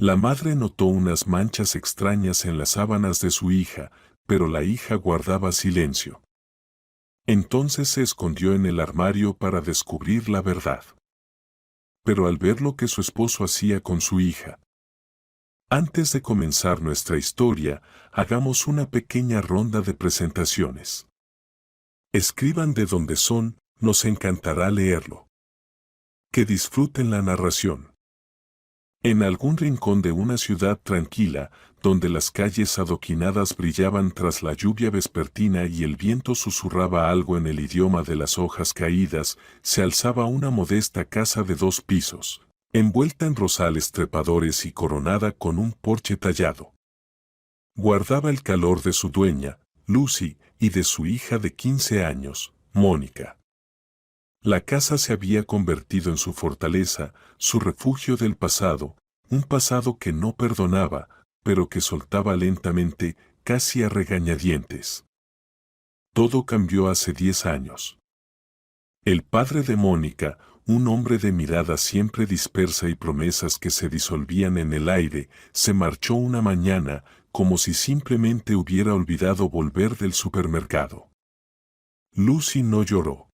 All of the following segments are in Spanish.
La madre notó unas manchas extrañas en las sábanas de su hija, pero la hija guardaba silencio. Entonces se escondió en el armario para descubrir la verdad. Pero al ver lo que su esposo hacía con su hija. Antes de comenzar nuestra historia, hagamos una pequeña ronda de presentaciones. Escriban de dónde son, nos encantará leerlo. Que disfruten la narración. En algún rincón de una ciudad tranquila, donde las calles adoquinadas brillaban tras la lluvia vespertina y el viento susurraba algo en el idioma de las hojas caídas, se alzaba una modesta casa de 2 pisos, envuelta en rosales trepadores y coronada con un porche tallado. Guardaba el calor de su dueña, Lucy, y de su hija de 15 años, Mónica. La casa se había convertido en su fortaleza, su refugio del pasado, un pasado que no perdonaba, pero que soltaba lentamente, casi a regañadientes. Todo cambió hace 10 años. El padre de Mónica, un hombre de mirada siempre dispersa y promesas que se disolvían en el aire, se marchó una mañana, como si simplemente hubiera olvidado volver del supermercado. Lucy no lloró.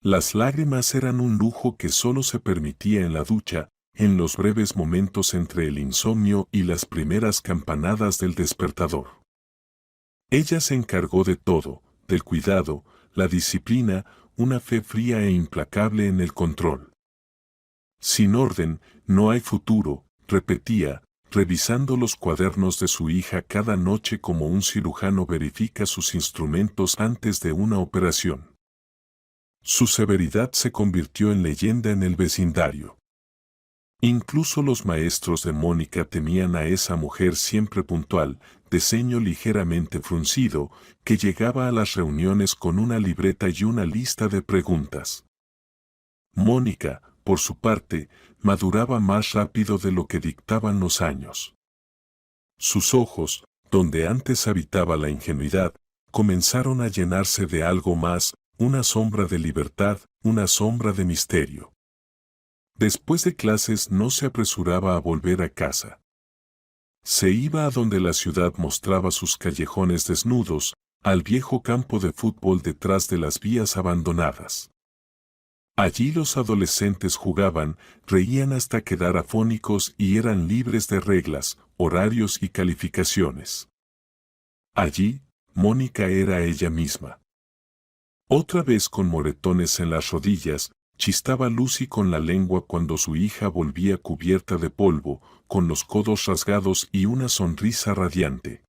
Las lágrimas eran un lujo que solo se permitía en la ducha, en los breves momentos entre el insomnio y las primeras campanadas del despertador. Ella se encargó de todo, del cuidado, la disciplina, una fe fría e implacable en el control. Sin orden, no hay futuro, repetía, revisando los cuadernos de su hija cada noche como un cirujano verifica sus instrumentos antes de una operación. Su severidad se convirtió en leyenda en el vecindario. Incluso los maestros de Mónica temían a esa mujer siempre puntual, de ceño ligeramente fruncido, que llegaba a las reuniones con una libreta y una lista de preguntas. Mónica, por su parte, maduraba más rápido de lo que dictaban los años. Sus ojos, donde antes habitaba la ingenuidad, comenzaron a llenarse de algo más, una sombra de libertad, una sombra de misterio. Después de clases no se apresuraba a volver a casa. Se iba a donde la ciudad mostraba sus callejones desnudos, al viejo campo de fútbol detrás de las vías abandonadas. Allí los adolescentes jugaban, reían hasta quedar afónicos y eran libres de reglas, horarios y calificaciones. Allí, Mónica era ella misma. Otra vez con moretones en las rodillas, chistaba Lucy con la lengua cuando su hija volvía cubierta de polvo, con los codos rasgados y una sonrisa radiante.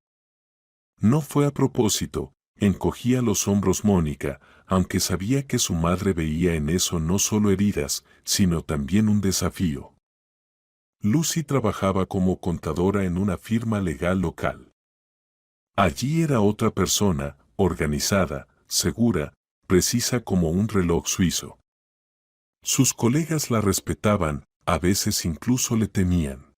No fue a propósito, encogía los hombros Mónica, aunque sabía que su madre veía en eso no solo heridas, sino también un desafío. Lucy trabajaba como contadora en una firma legal local. Allí era otra persona, organizada, segura, precisa como un reloj suizo. Sus colegas la respetaban, a veces incluso le temían.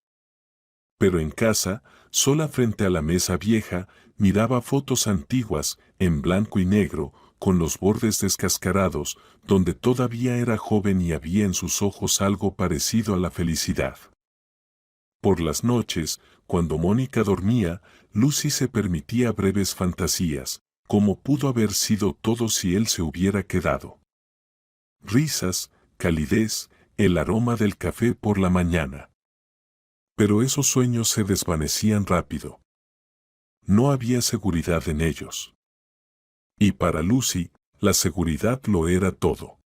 Pero en casa, sola frente a la mesa vieja, miraba fotos antiguas, en blanco y negro, con los bordes descascarados, donde todavía era joven y había en sus ojos algo parecido a la felicidad. Por las noches, cuando Mónica dormía, Lucy se permitía breves fantasías, como pudo haber sido todo si él se hubiera quedado. Risas, calidez, el aroma del café por la mañana. Pero esos sueños se desvanecían rápido. No había seguridad en ellos. Y para Lucy, la seguridad lo era todo.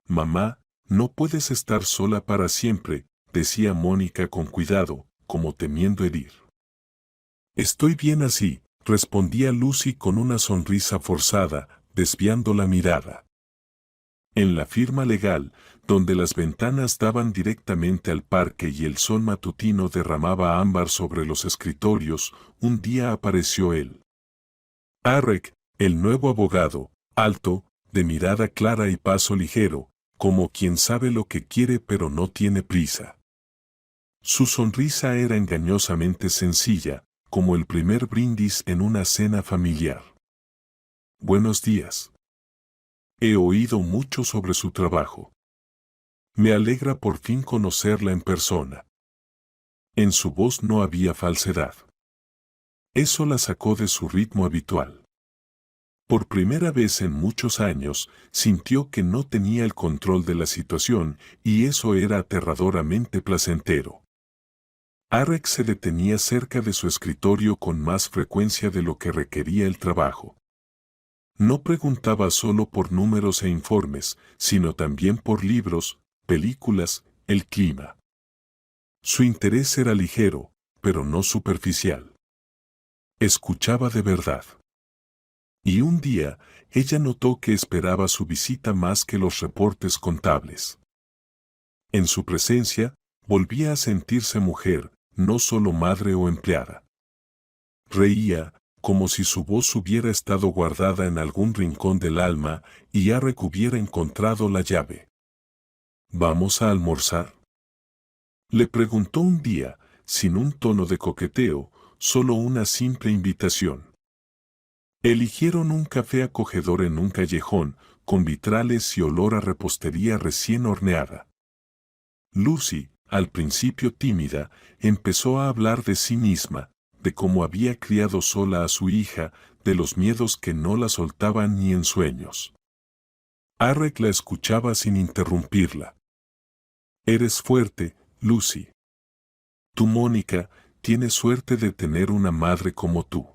Mamá, no puedes estar sola para siempre, decía Mónica con cuidado, como temiendo herir. Estoy bien así, respondía Lucy con una sonrisa forzada, desviando la mirada. En la firma legal, donde las ventanas daban directamente al parque y el sol matutino derramaba ámbar sobre los escritorios, un día apareció él. Arrek, el nuevo abogado, alto, de mirada clara y paso ligero, como quien sabe lo que quiere pero no tiene prisa. Su sonrisa era engañosamente sencilla, como el primer brindis en una cena familiar. Buenos días. He oído mucho sobre su trabajo. Me alegra por fin conocerla en persona. En su voz no había falsedad. Eso la sacó de su ritmo habitual. Por primera vez en muchos años, sintió que no tenía el control de la situación y eso era aterradoramente placentero. Arek se detenía cerca de su escritorio con más frecuencia de lo que requería el trabajo. No preguntaba solo por números e informes, sino también por libros, películas, el clima. Su interés era ligero, pero no superficial. Escuchaba de verdad. Y un día, ella notó que esperaba su visita más que los reportes contables. En su presencia, volvía a sentirse mujer, no solo madre o empleada. Reía, como si su voz hubiera estado guardada en algún rincón del alma y Arek hubiera encontrado la llave. ¿Vamos a almorzar?, le preguntó un día, sin un tono de coqueteo, solo una simple invitación. Eligieron un café acogedor en un callejón, con vitrales y olor a repostería recién horneada. Lucy, al principio tímida, empezó a hablar de sí misma, de cómo había criado sola a su hija, de los miedos que no la soltaban ni en sueños. Arek la escuchaba sin interrumpirla. Eres fuerte, Lucy. Tú, Mónica, tienes suerte de tener una madre como tú.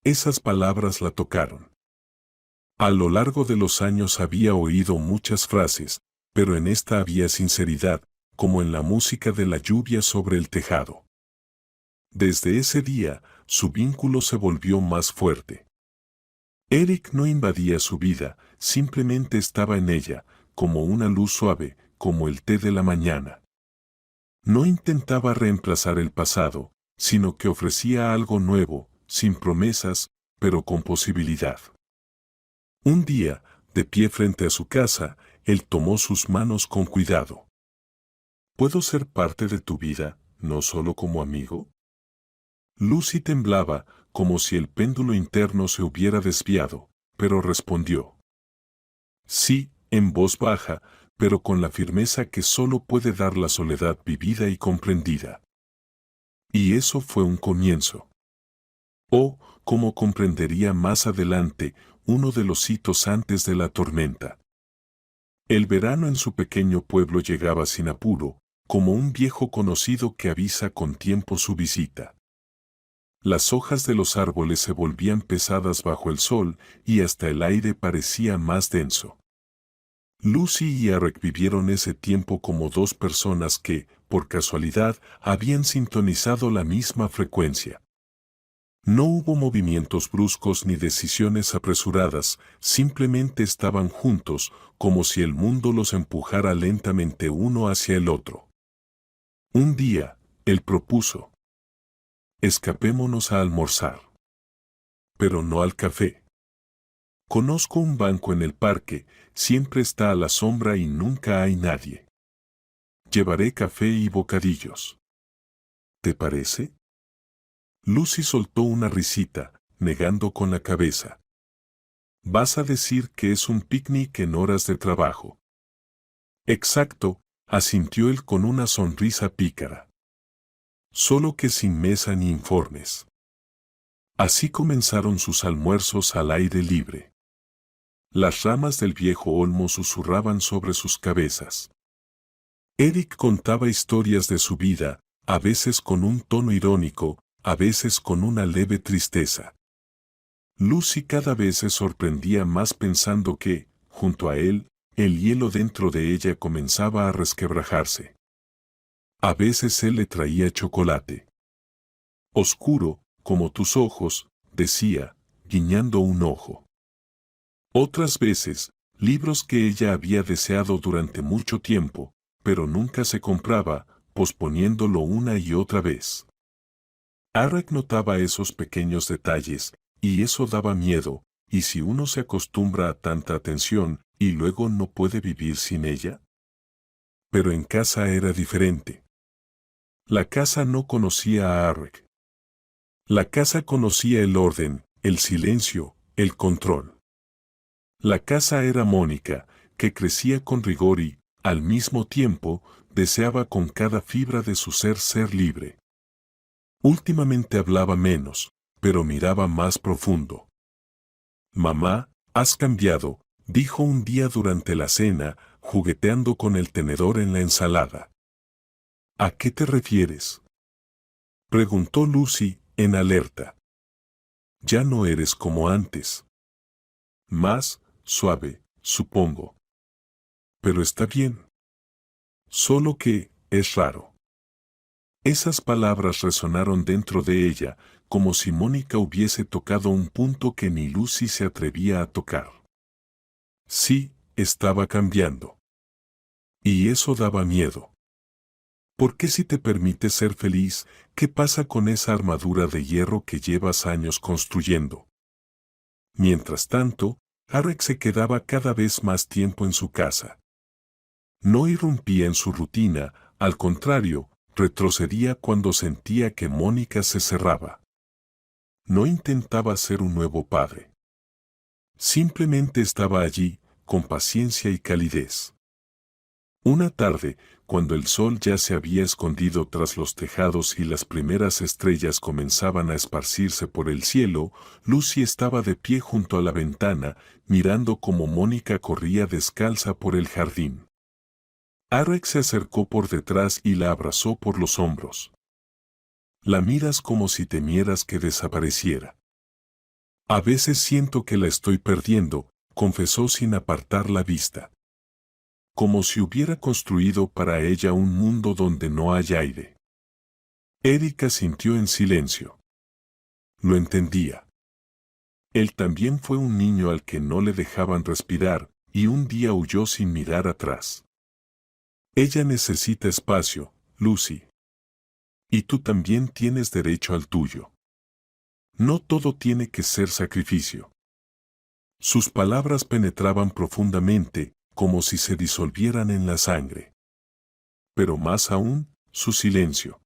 Esas palabras la tocaron. A lo largo de los años había oído muchas frases, pero en esta había sinceridad, como en la música de la lluvia sobre el tejado. Desde ese día, su vínculo se volvió más fuerte. Eric no invadía su vida, simplemente estaba en ella, como una luz suave, como el té de la mañana. No intentaba reemplazar el pasado, sino que ofrecía algo nuevo, sin promesas, pero con posibilidad. Un día, de pie frente a su casa, él tomó sus manos con cuidado. ¿Puedo ser parte de tu vida, no solo como amigo? Lucy temblaba, como si el péndulo interno se hubiera desviado, pero respondió. Sí, en voz baja, pero con la firmeza que solo puede dar la soledad vivida y comprendida. Y eso fue un comienzo. O, como comprendería más adelante, uno de los hitos antes de la tormenta. El verano en su pequeño pueblo llegaba sin apuro, como un viejo conocido que avisa con tiempo su visita. Las hojas de los árboles se volvían pesadas bajo el sol y hasta el aire parecía más denso. Lucy y Eric vivieron ese tiempo como dos personas que, por casualidad, habían sintonizado la misma frecuencia. No hubo movimientos bruscos ni decisiones apresuradas, simplemente estaban juntos, como si el mundo los empujara lentamente uno hacia el otro. Un día, él propuso: escapémonos a almorzar. Pero no al café. Conozco un banco en el parque, siempre está a la sombra y nunca hay nadie. Llevaré café y bocadillos. ¿Te parece? Lucy soltó una risita, negando con la cabeza. Vas a decir que es un picnic en horas de trabajo. Exacto, asintió él con una sonrisa pícara. Solo que sin mesa ni informes. Así comenzaron sus almuerzos al aire libre. Las ramas del viejo olmo susurraban sobre sus cabezas. Eric contaba historias de su vida, a veces con un tono irónico, a veces con una leve tristeza. Lucy cada vez se sorprendía más pensando que, junto a él, el hielo dentro de ella comenzaba a resquebrajarse. A veces él le traía chocolate. Oscuro, como tus ojos, decía, guiñando un ojo. Otras veces, libros que ella había deseado durante mucho tiempo, pero nunca se compraba, posponiéndolo una y otra vez. Arek notaba esos pequeños detalles, y eso daba miedo, ¿y si uno se acostumbra a tanta atención, y luego no puede vivir sin ella? Pero en casa era diferente. La casa no conocía a Arek. La casa conocía el orden, el silencio, el control. La casa era Mónica, que crecía con rigor y, al mismo tiempo, deseaba con cada fibra de su ser libre. Últimamente hablaba menos, pero miraba más profundo. «Mamá, has cambiado», dijo un día durante la cena, jugueteando con el tenedor en la ensalada. «¿A qué te refieres?», preguntó Lucy, en alerta. «Ya no eres como antes. Más suave, supongo. Pero está bien. Solo que, es raro». Esas palabras resonaron dentro de ella, como si Mónica hubiese tocado un punto que ni Lucy se atrevía a tocar. Sí, estaba cambiando. Y eso daba miedo. ¿Por qué si te permites ser feliz, qué pasa con esa armadura de hierro que llevas años construyendo? Mientras tanto, Alex se quedaba cada vez más tiempo en su casa. No irrumpía en su rutina, al contrario, retrocedía cuando sentía que Mónica se cerraba. No intentaba ser un nuevo padre. Simplemente estaba allí, con paciencia y calidez. Una tarde, cuando el sol ya se había escondido tras los tejados y las primeras estrellas comenzaban a esparcirse por el cielo, Lucy estaba de pie junto a la ventana, mirando cómo Mónica corría descalza por el jardín. Alex se acercó por detrás y la abrazó por los hombros. «La miras como si temieras que desapareciera». «A veces siento que la estoy perdiendo», confesó sin apartar la vista. Como si hubiera construido para ella un mundo donde no hay aire. Erika sintió en silencio. Lo entendía. Él también fue un niño al que no le dejaban respirar, y un día huyó sin mirar atrás. Ella necesita espacio, Lucy. Y tú también tienes derecho al tuyo. No todo tiene que ser sacrificio. Sus palabras penetraban profundamente, como si se disolvieran en la sangre. Pero más aún, su silencio.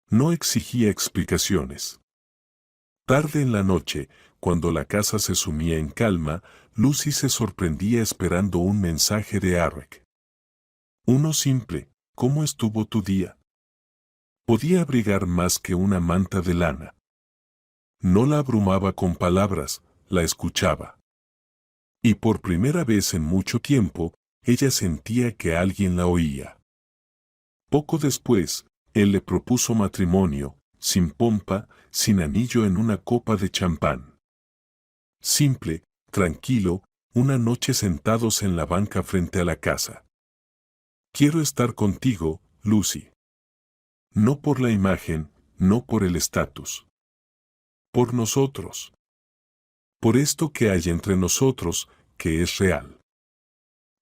No exigía explicaciones. Tarde en la noche, cuando la casa se sumía en calma, Lucy se sorprendía esperando un mensaje de Alex. Uno simple: «¿Cómo estuvo tu día?». Podía abrigar más que una manta de lana. No la abrumaba con palabras, la escuchaba. Y por primera vez en mucho tiempo, ella sentía que alguien la oía. Poco después, él le propuso matrimonio, sin pompa, sin anillo, en una copa de champán. Simple, tranquilo, una noche sentados en la banca frente a la casa. «Quiero estar contigo, Lucy». No por la imagen, no por el estatus. Por nosotros. Por esto que hay entre nosotros, que es real.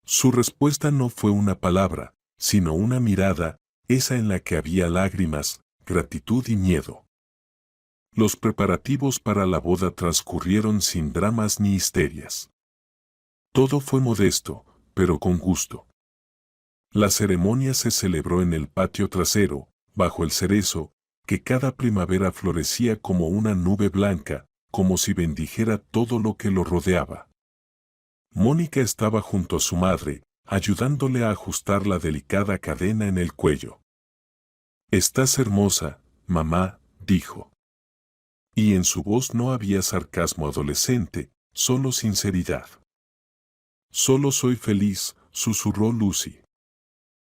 Su respuesta no fue una palabra, sino una mirada, esa en la que había lágrimas, gratitud y miedo. Los preparativos para la boda transcurrieron sin dramas ni histerias. Todo fue modesto, pero con gusto. La ceremonia se celebró en el patio trasero, bajo el cerezo, que cada primavera florecía como una nube blanca, como si bendijera todo lo que lo rodeaba. Mónica estaba junto a su madre, ayudándole a ajustar la delicada cadena en el cuello. «Estás hermosa, mamá», dijo. Y en su voz no había sarcasmo adolescente, solo sinceridad. «Solo soy feliz», susurró Lucy.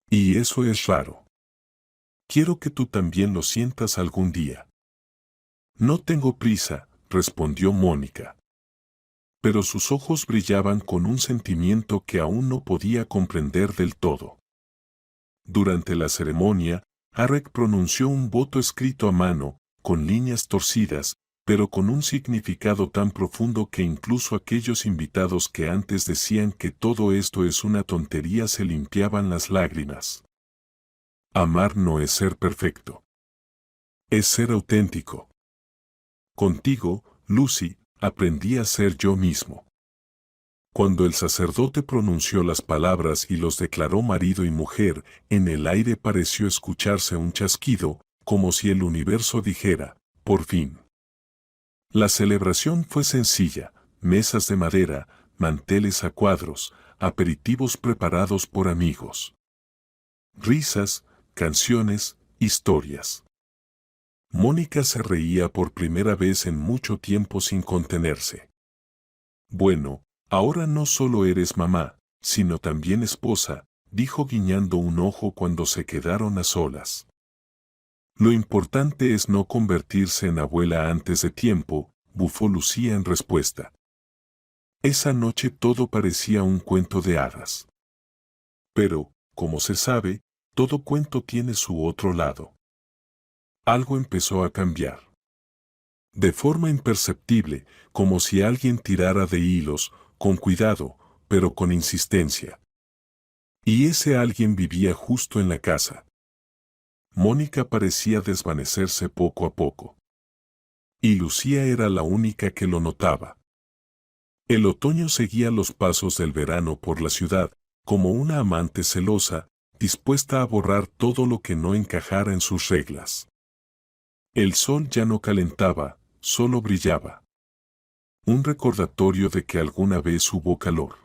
«Y eso es raro. Quiero que tú también lo sientas algún día». «No tengo prisa», respondió Mónica. Pero sus ojos brillaban con un sentimiento que aún no podía comprender del todo. Durante la ceremonia, Alex pronunció un voto escrito a mano, con líneas torcidas, pero con un significado tan profundo que incluso aquellos invitados que antes decían que todo esto es una tontería se limpiaban las lágrimas. Amar no es ser perfecto. Es ser auténtico. Contigo, Lucy, aprendí a ser yo mismo. Cuando el sacerdote pronunció las palabras y los declaró marido y mujer, en el aire pareció escucharse un chasquido, como si el universo dijera: «Por fin». La celebración fue sencilla: mesas de madera, manteles a cuadros, aperitivos preparados por amigos. Risas, canciones, historias. Mónica se reía por primera vez en mucho tiempo sin contenerse. Bueno, ahora no solo eres mamá, sino también esposa, dijo guiñando un ojo cuando se quedaron a solas. Lo importante es no convertirse en abuela antes de tiempo, bufó Lucía en respuesta. Esa noche todo parecía un cuento de hadas. Pero, como se sabe, todo cuento tiene su otro lado. Algo empezó a cambiar. De forma imperceptible, como si alguien tirara de hilos, con cuidado, pero con insistencia. Y ese alguien vivía justo en la casa. Mónica parecía desvanecerse poco a poco. Y Lucía era la única que lo notaba. El otoño seguía los pasos del verano por la ciudad, como una amante celosa, dispuesta a borrar todo lo que no encajara en sus reglas. El sol ya no calentaba, solo brillaba. Un recordatorio de que alguna vez hubo calor.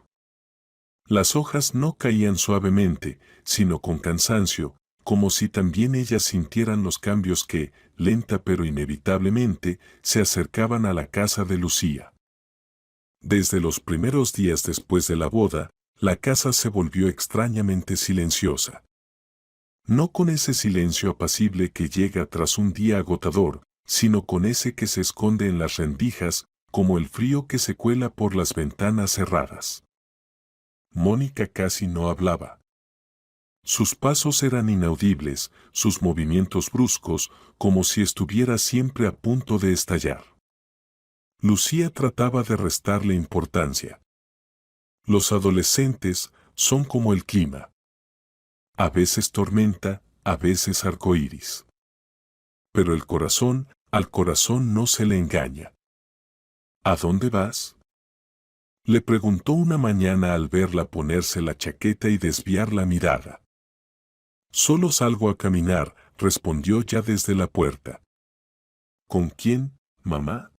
Las hojas no caían suavemente, sino con cansancio, como si también ellas sintieran los cambios que, lenta pero inevitablemente, se acercaban a la casa de Lucía. Desde los primeros días después de la boda, la casa se volvió extrañamente silenciosa. No con ese silencio apacible que llega tras un día agotador, sino con ese que se esconde en las rendijas, como el frío que se cuela por las ventanas cerradas. Mónica casi no hablaba. Sus pasos eran inaudibles, sus movimientos bruscos, como si estuviera siempre a punto de estallar. Lucía trataba de restarle importancia. Los adolescentes son como el clima. A veces tormenta, a veces arcoíris. Pero al corazón no se le engaña. ¿A dónde vas? Le preguntó una mañana al verla ponerse la chaqueta y desviar la mirada. Solo salgo a caminar, respondió ya desde la puerta. ¿Con quién, mamá?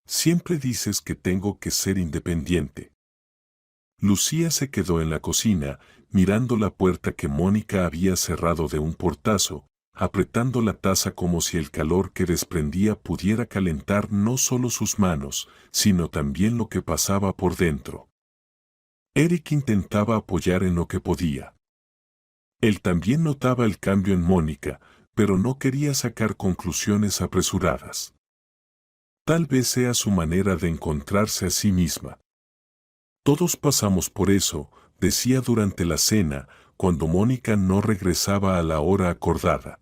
Siempre dices que tengo que ser independiente. Lucía se quedó en la cocina, mirando la puerta que Mónica había cerrado de un portazo, apretando la taza como si el calor que desprendía pudiera calentar no solo sus manos, sino también lo que pasaba por dentro. Eric intentaba apoyar en lo que podía. Él también notaba el cambio en Mónica, pero no quería sacar conclusiones apresuradas. Tal vez sea su manera de encontrarse a sí misma. Todos pasamos por eso, decía durante la cena, cuando Mónica no regresaba a la hora acordada.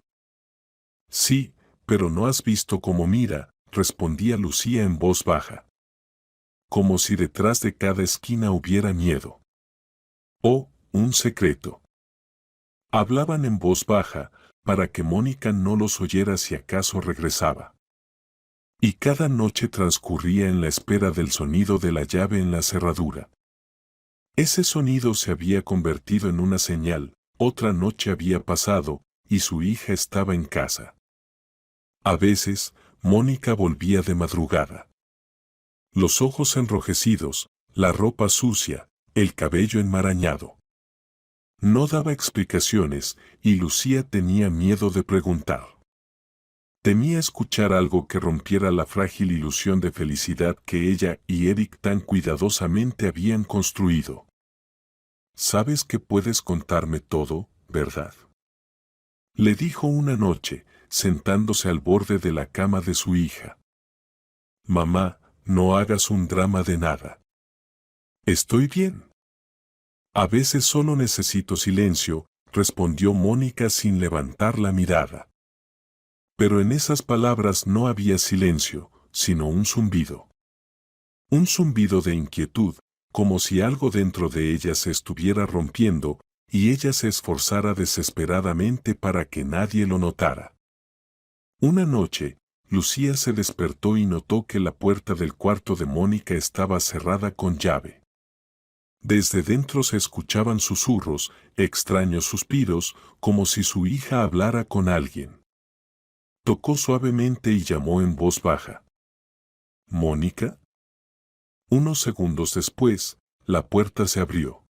Sí, pero no has visto cómo mira, respondía Lucía en voz baja. Como si detrás de cada esquina hubiera miedo. Oh, un secreto. Hablaban en voz baja, para que Mónica no los oyera si acaso regresaba. Y cada noche transcurría en la espera del sonido de la llave en la cerradura. Ese sonido se había convertido en una señal, otra noche había pasado, y su hija estaba en casa. A veces, Mónica volvía de madrugada. Los ojos enrojecidos, la ropa sucia, el cabello enmarañado. No daba explicaciones, y Lucía tenía miedo de preguntar. Temía escuchar algo que rompiera la frágil ilusión de felicidad que ella y Eric tan cuidadosamente habían construido. «Sabes que puedes contarme todo, ¿verdad?», le dijo una noche, sentándose al borde de la cama de su hija. «Mamá, no hagas un drama de nada. Estoy bien. A veces solo necesito silencio», respondió Mónica sin levantar la mirada. Pero en esas palabras no había silencio, sino un zumbido. Un zumbido de inquietud, como si algo dentro de ella se estuviera rompiendo, y ella se esforzara desesperadamente para que nadie lo notara. Una noche, Lucía se despertó y notó que la puerta del cuarto de Mónica estaba cerrada con llave. Desde dentro se escuchaban susurros, extraños suspiros, como si su hija hablara con alguien. Tocó suavemente y llamó en voz baja. «¿Mónica?». Unos segundos después, la puerta se abrió.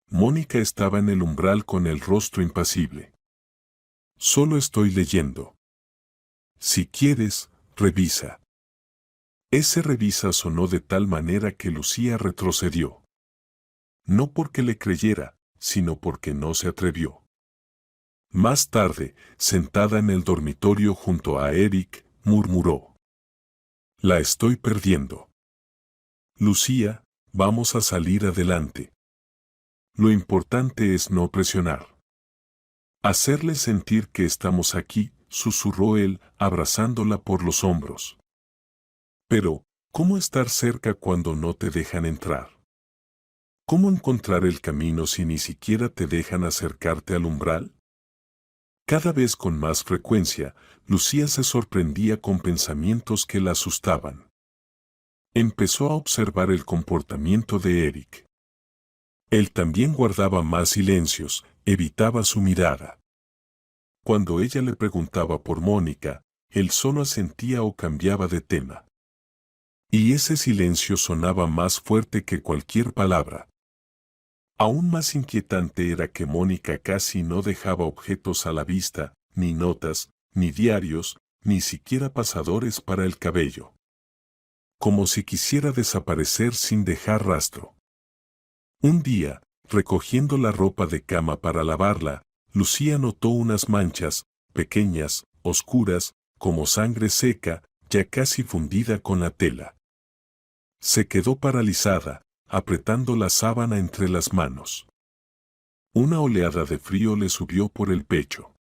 Mónica estaba en el umbral con el rostro impasible. Solo estoy leyendo. Si quieres, revisa. Ese revisa sonó de tal manera que Lucía retrocedió. No porque le creyera, sino porque no se atrevió. Más tarde, sentada en el dormitorio junto a Eric, murmuró: La estoy perdiendo. Lucía, vamos a salir adelante. Lo importante es no presionar. Hacerle sentir que estamos aquí, susurró él, abrazándola por los hombros. Pero, ¿cómo estar cerca cuando no te dejan entrar? ¿Cómo encontrar el camino si ni siquiera te dejan acercarte al umbral? Cada vez con más frecuencia, Lucía se sorprendía con pensamientos que la asustaban. Empezó a observar el comportamiento de Eric. Él también guardaba más silencios, evitaba su mirada. Cuando ella le preguntaba por Mónica, él solo asentía o cambiaba de tema. Y ese silencio sonaba más fuerte que cualquier palabra. Aún más inquietante era que Mónica casi no dejaba objetos a la vista, ni notas, ni diarios, ni siquiera pasadores para el cabello. Como si quisiera desaparecer sin dejar rastro. Un día, recogiendo la ropa de cama para lavarla, Lucía notó unas manchas, pequeñas, oscuras, como sangre seca, ya casi fundida con la tela. Se quedó paralizada, apretando la sábana entre las manos. Una oleada de frío le subió por el pecho.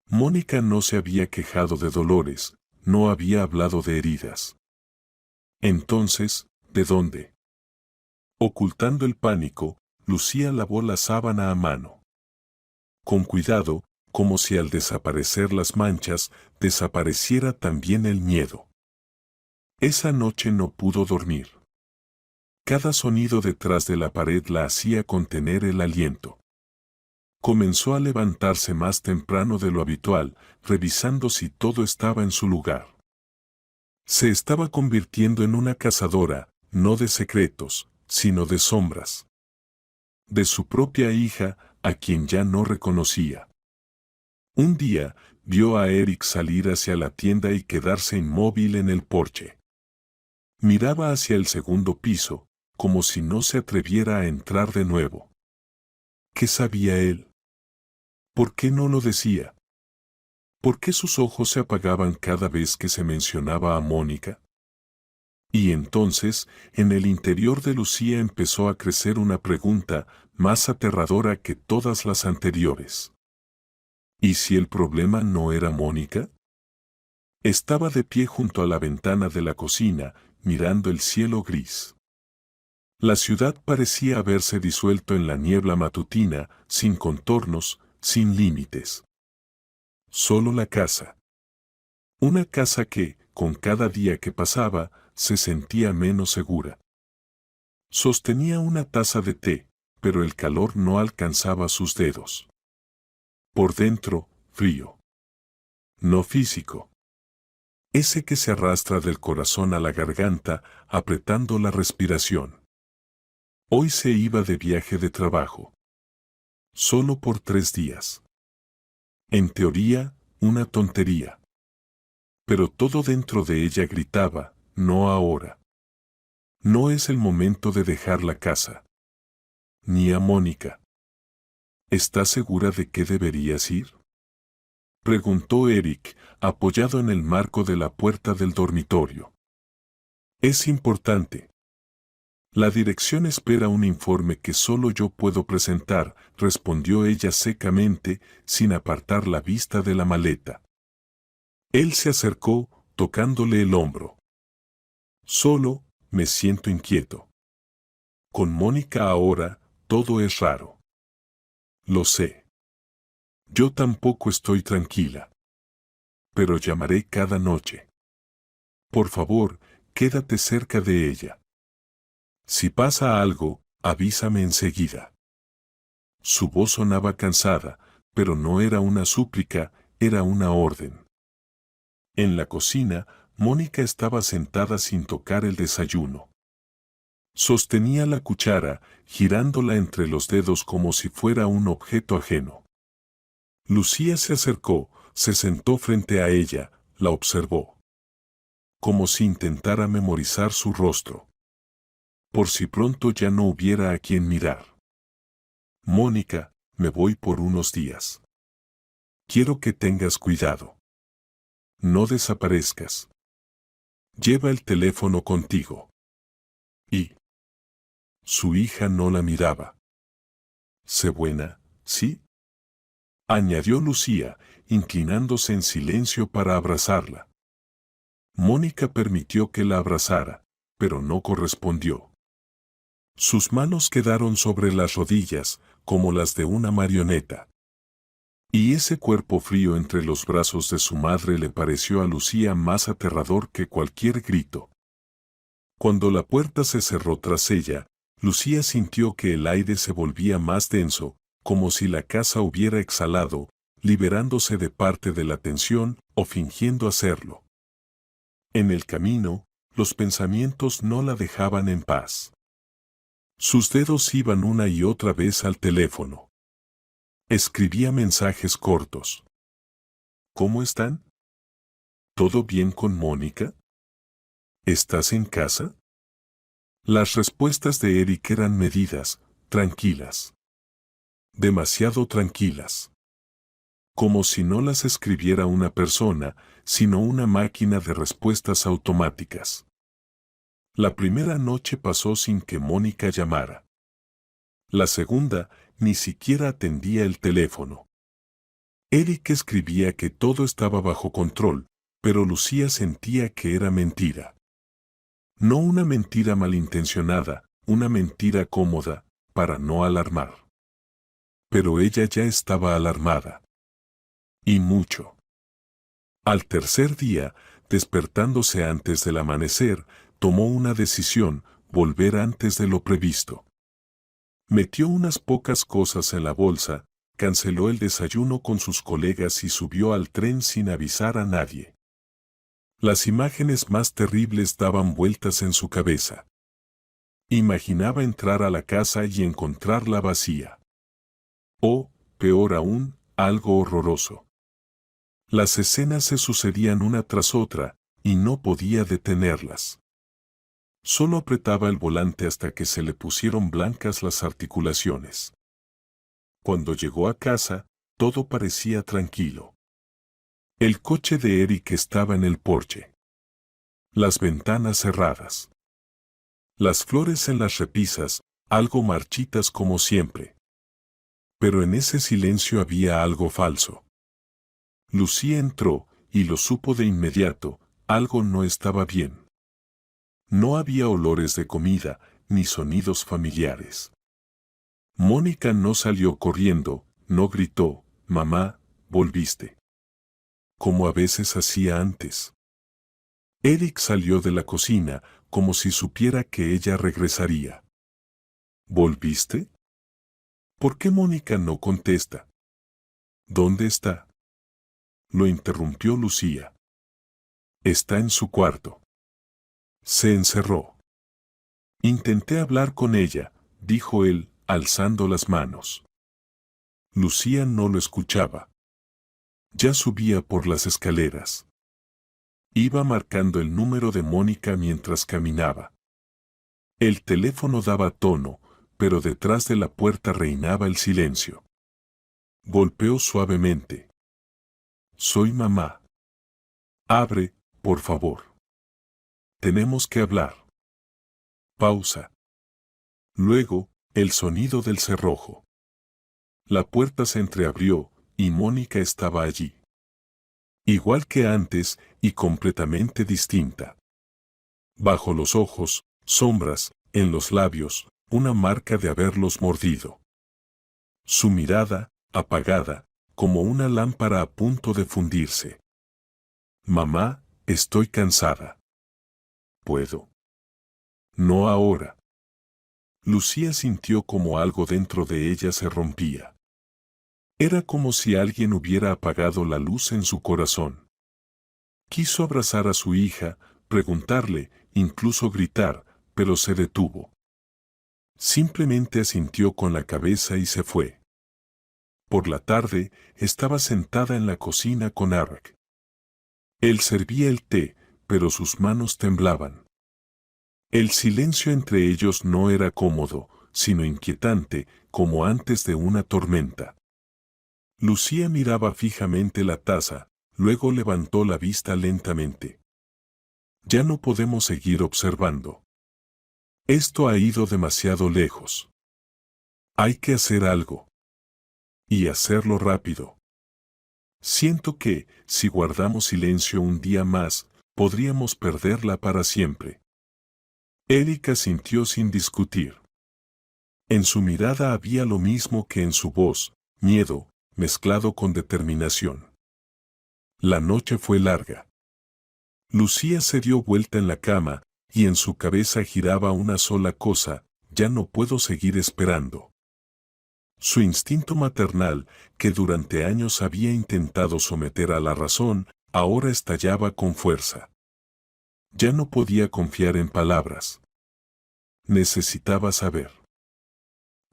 Mónica no se había quejado de dolores, no había hablado de heridas. Entonces, ¿de dónde? Ocultando el pánico, Lucía lavó la sábana a mano. Con cuidado, como si al desaparecer las manchas, desapareciera también el miedo. Esa noche no pudo dormir. Cada sonido detrás de la pared la hacía contener el aliento. Comenzó a levantarse más temprano de lo habitual, revisando si todo estaba en su lugar. Se estaba convirtiendo en una cazadora, no de secretos, sino de sombras. De su propia hija, a quien ya no reconocía. Un día, vio a Eric salir hacia la tienda y quedarse inmóvil en el porche. Miraba hacia el segundo piso, como si no se atreviera a entrar de nuevo. ¿Qué sabía él? ¿Por qué no lo decía? ¿Por qué sus ojos se apagaban cada vez que se mencionaba a Mónica? Y entonces, en el interior de Lucía empezó a crecer una pregunta más aterradora que todas las anteriores. ¿Y si el problema no era Mónica? Estaba de pie junto a la ventana de la cocina, mirando el cielo gris. La ciudad parecía haberse disuelto en la niebla matutina, sin contornos, sin límites. Solo la casa. Una casa que, con cada día que pasaba, se sentía menos segura. Sostenía una taza de té, pero el calor no alcanzaba sus dedos. Por dentro, frío. No físico. Ese que se arrastra del corazón a la garganta, apretando la respiración. Hoy se iba de viaje de trabajo. Solo por 3 días. En teoría, una tontería. Pero todo dentro de ella gritaba, no ahora. No es el momento de dejar la casa. Ni a Mónica. ¿Estás segura de que deberías ir? Preguntó Eric, apoyado en el marco de la puerta del dormitorio. Es importante. La dirección espera un informe que solo yo puedo presentar, respondió ella secamente, sin apartar la vista de la maleta. Él se acercó, tocándole el hombro. Solo, me siento inquieto. Con Mónica ahora, todo es raro. Lo sé. Yo tampoco estoy tranquila. Pero llamaré cada noche. Por favor, quédate cerca de ella. Si pasa algo, avísame enseguida. Su voz sonaba cansada, pero no era una súplica, era una orden. En la cocina, Mónica estaba sentada sin tocar el desayuno. Sostenía la cuchara, girándola entre los dedos como si fuera un objeto ajeno. Lucía se acercó, se sentó frente a ella, la observó. Como si intentara memorizar su rostro. Por si pronto ya no hubiera a quien mirar. Mónica, me voy por unos días. Quiero que tengas cuidado. No desaparezcas. Lleva el teléfono contigo. Y su hija no la miraba. Sé buena, ¿sí? Añadió Lucía, inclinándose en silencio para abrazarla. Mónica permitió que la abrazara, pero no correspondió. Sus manos quedaron sobre las rodillas, como las de una marioneta. Y ese cuerpo frío entre los brazos de su madre le pareció a Lucía más aterrador que cualquier grito. Cuando la puerta se cerró tras ella, Lucía sintió que el aire se volvía más denso, como si la casa hubiera exhalado, liberándose de parte de la tensión o fingiendo hacerlo. En el camino, los pensamientos no la dejaban en paz. Sus dedos iban una y otra vez al teléfono. Escribía mensajes cortos. ¿Cómo están? ¿Todo bien con Mónica? ¿Estás en casa? Las respuestas de Eric eran medidas, tranquilas. Demasiado tranquilas. Como si no las escribiera una persona, sino una máquina de respuestas automáticas. La primera noche pasó sin que Mónica llamara. La segunda, ni siquiera atendía el teléfono. Eric escribía que todo estaba bajo control, pero Lucía sentía que era mentira. No una mentira malintencionada, una mentira cómoda, para no alarmar. Pero ella ya estaba alarmada. Y mucho. Al tercer día, despertándose antes del amanecer, tomó una decisión, volver antes de lo previsto. Metió unas pocas cosas en la bolsa, canceló el desayuno con sus colegas y subió al tren sin avisar a nadie. Las imágenes más terribles daban vueltas en su cabeza. Imaginaba entrar a la casa y encontrarla vacía. O, peor aún, algo horroroso. Las escenas se sucedían una tras otra, y no podía detenerlas. Solo apretaba el volante hasta que se le pusieron blancas las articulaciones. Cuando llegó a casa, todo parecía tranquilo. El coche de Eric estaba en el porche. Las ventanas cerradas. Las flores en las repisas, algo marchitas como siempre. Pero en ese silencio había algo falso. Lucía entró, y lo supo de inmediato, algo no estaba bien. No había olores de comida, ni sonidos familiares. Mónica no salió corriendo, no gritó, «Mamá, volviste», como a veces hacía antes. Eric salió de la cocina, como si supiera que ella regresaría. ¿Volviste? ¿Por qué Mónica no contesta? ¿Dónde está? Lo interrumpió Lucía. Está en su cuarto. Se encerró. Intenté hablar con ella, dijo él, alzando las manos. Lucía no lo escuchaba. Ya subía por las escaleras. Iba marcando el número de Mónica mientras caminaba. El teléfono daba tono, pero detrás de la puerta reinaba el silencio. Golpeó suavemente. Soy mamá. Abre, por favor. Tenemos que hablar. Pausa. Luego, el sonido del cerrojo. La puerta se entreabrió, y Mónica estaba allí. Igual que antes, y completamente distinta. Bajo los ojos, sombras, en los labios, una marca de haberlos mordido. Su mirada, apagada, como una lámpara a punto de fundirse. Mamá, estoy cansada. ¿Puedo? No ahora. Lucía sintió como algo dentro de ella se rompía. Era como si alguien hubiera apagado la luz en su corazón. Quiso abrazar a su hija, preguntarle, incluso gritar, pero se detuvo. Simplemente asintió con la cabeza y se fue. Por la tarde, estaba sentada en la cocina con Eric. Él servía el té, pero sus manos temblaban. El silencio entre ellos no era cómodo, sino inquietante, como antes de una tormenta. Lucía miraba fijamente la taza, luego levantó la vista lentamente. Ya no podemos seguir observando. Esto ha ido demasiado lejos. Hay que hacer algo. Y hacerlo rápido. Siento que, si guardamos silencio un día más, podríamos perderla para siempre. Erika sintió sin discutir. En su mirada había lo mismo que en su voz, miedo, mezclado con determinación. La noche fue larga. Lucía se dio vuelta en la cama, y en su cabeza giraba una sola cosa: ya no puedo seguir esperando. Su instinto maternal, que durante años había intentado someter a la razón, ahora estallaba con fuerza. Ya no podía confiar en palabras. Necesitaba saber.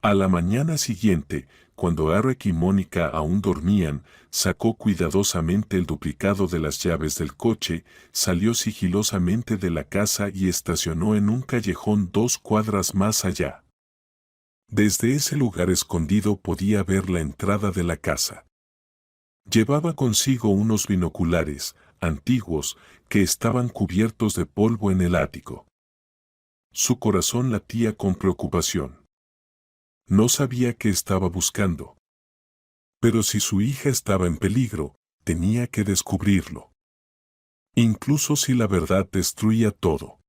A la mañana siguiente, cuando Eric y Mónica aún dormían, sacó cuidadosamente el duplicado de las llaves del coche, salió sigilosamente de la casa y estacionó en un callejón 2 cuadras más allá. Desde ese lugar escondido podía ver la entrada de la casa. Llevaba consigo unos binoculares, antiguos, que estaban cubiertos de polvo en el ático. Su corazón latía con preocupación. No sabía qué estaba buscando. Pero si su hija estaba en peligro, tenía que descubrirlo. Incluso si la verdad destruía todo.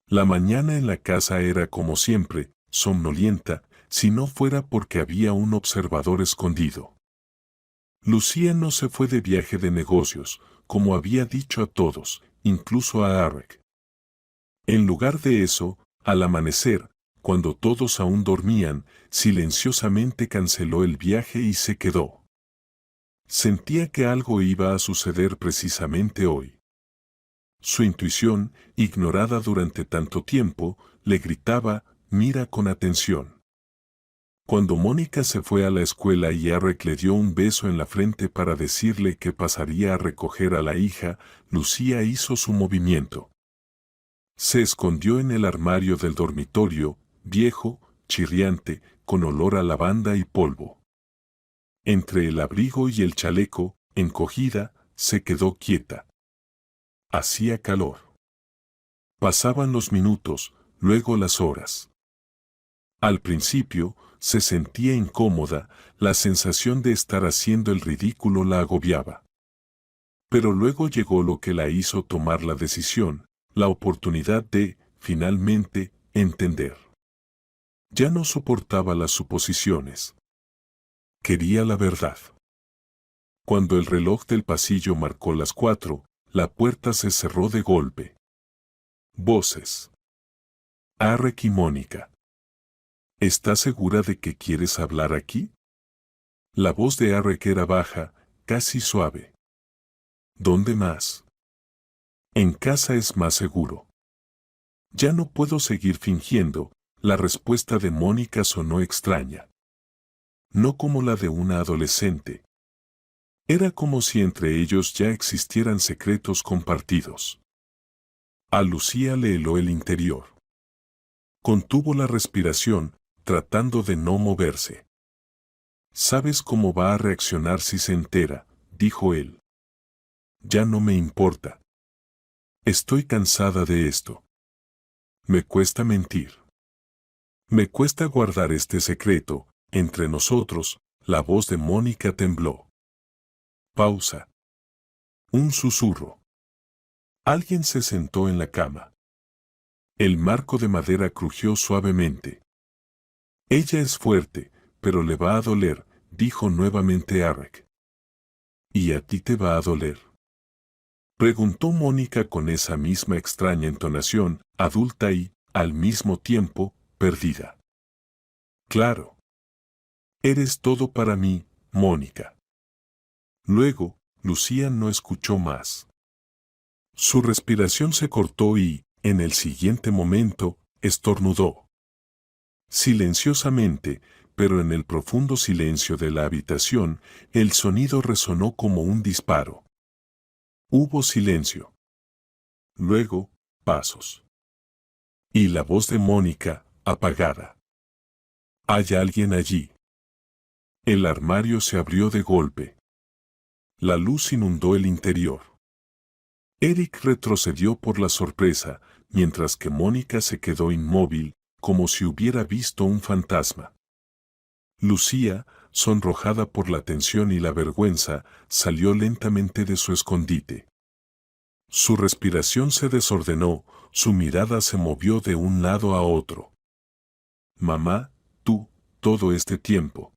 La mañana en la casa era como siempre, somnolienta, si no fuera porque había un observador escondido. Lucía no se fue de viaje de negocios, como había dicho a todos, incluso a Eric. En lugar de eso, al amanecer, cuando todos aún dormían, silenciosamente canceló el viaje y se quedó. Sentía que algo iba a suceder precisamente hoy. Su intuición, ignorada durante tanto tiempo, le gritaba: mira con atención. Cuando Mónica se fue a la escuela y Eric le dio un beso en la frente para decirle que pasaría a recoger a la hija, Lucía hizo su movimiento. Se escondió en el armario del dormitorio, viejo, chirriante, con olor a lavanda y polvo. Entre el abrigo y el chaleco, encogida, se quedó quieta. Hacía calor. Pasaban los minutos, luego las horas. Al principio, se sentía incómoda, la sensación de estar haciendo el ridículo la agobiaba. Pero luego llegó lo que la hizo tomar la decisión, la oportunidad de, finalmente, entender. Ya no soportaba las suposiciones. Quería la verdad. Cuando el reloj del pasillo marcó las 4, la puerta se cerró de golpe. Voces. Eric y Mónica. ¿Estás segura de que quieres hablar aquí? La voz de Eric era baja, casi suave. ¿Dónde más? En casa es más seguro. Ya no puedo seguir fingiendo. La respuesta de Mónica sonó extraña. No como la de una adolescente. Era como si entre ellos ya existieran secretos compartidos. A Lucía le heló el interior. Contuvo la respiración, tratando de no moverse. «¿Sabes cómo va a reaccionar si se entera?», dijo él. «Ya no me importa. Estoy cansada de esto. Me cuesta mentir. Me cuesta guardar este secreto, entre nosotros». La voz de Mónica tembló. Pausa. Un susurro. Alguien se sentó en la cama. El marco de madera crujió suavemente. «Ella es fuerte, pero le va a doler», dijo nuevamente Eric. «¿Y a ti te va a doler?», preguntó Mónica con esa misma extraña entonación, adulta y, al mismo tiempo, perdida. «Claro. Eres todo para mí, Mónica». Luego, Lucía no escuchó más. Su respiración se cortó y, en el siguiente momento, estornudó. Silenciosamente, pero en el profundo silencio de la habitación, el sonido resonó como un disparo. Hubo silencio. Luego, pasos. Y la voz de Mónica, apagada. ¿Hay alguien allí? El armario se abrió de golpe. La luz inundó el interior. Eric retrocedió por la sorpresa, mientras que Mónica se quedó inmóvil, como si hubiera visto un fantasma. Lucía, sonrojada por la tensión y la vergüenza, salió lentamente de su escondite. Su respiración se desordenó, su mirada se movió de un lado a otro. Mamá, tú, todo este tiempo.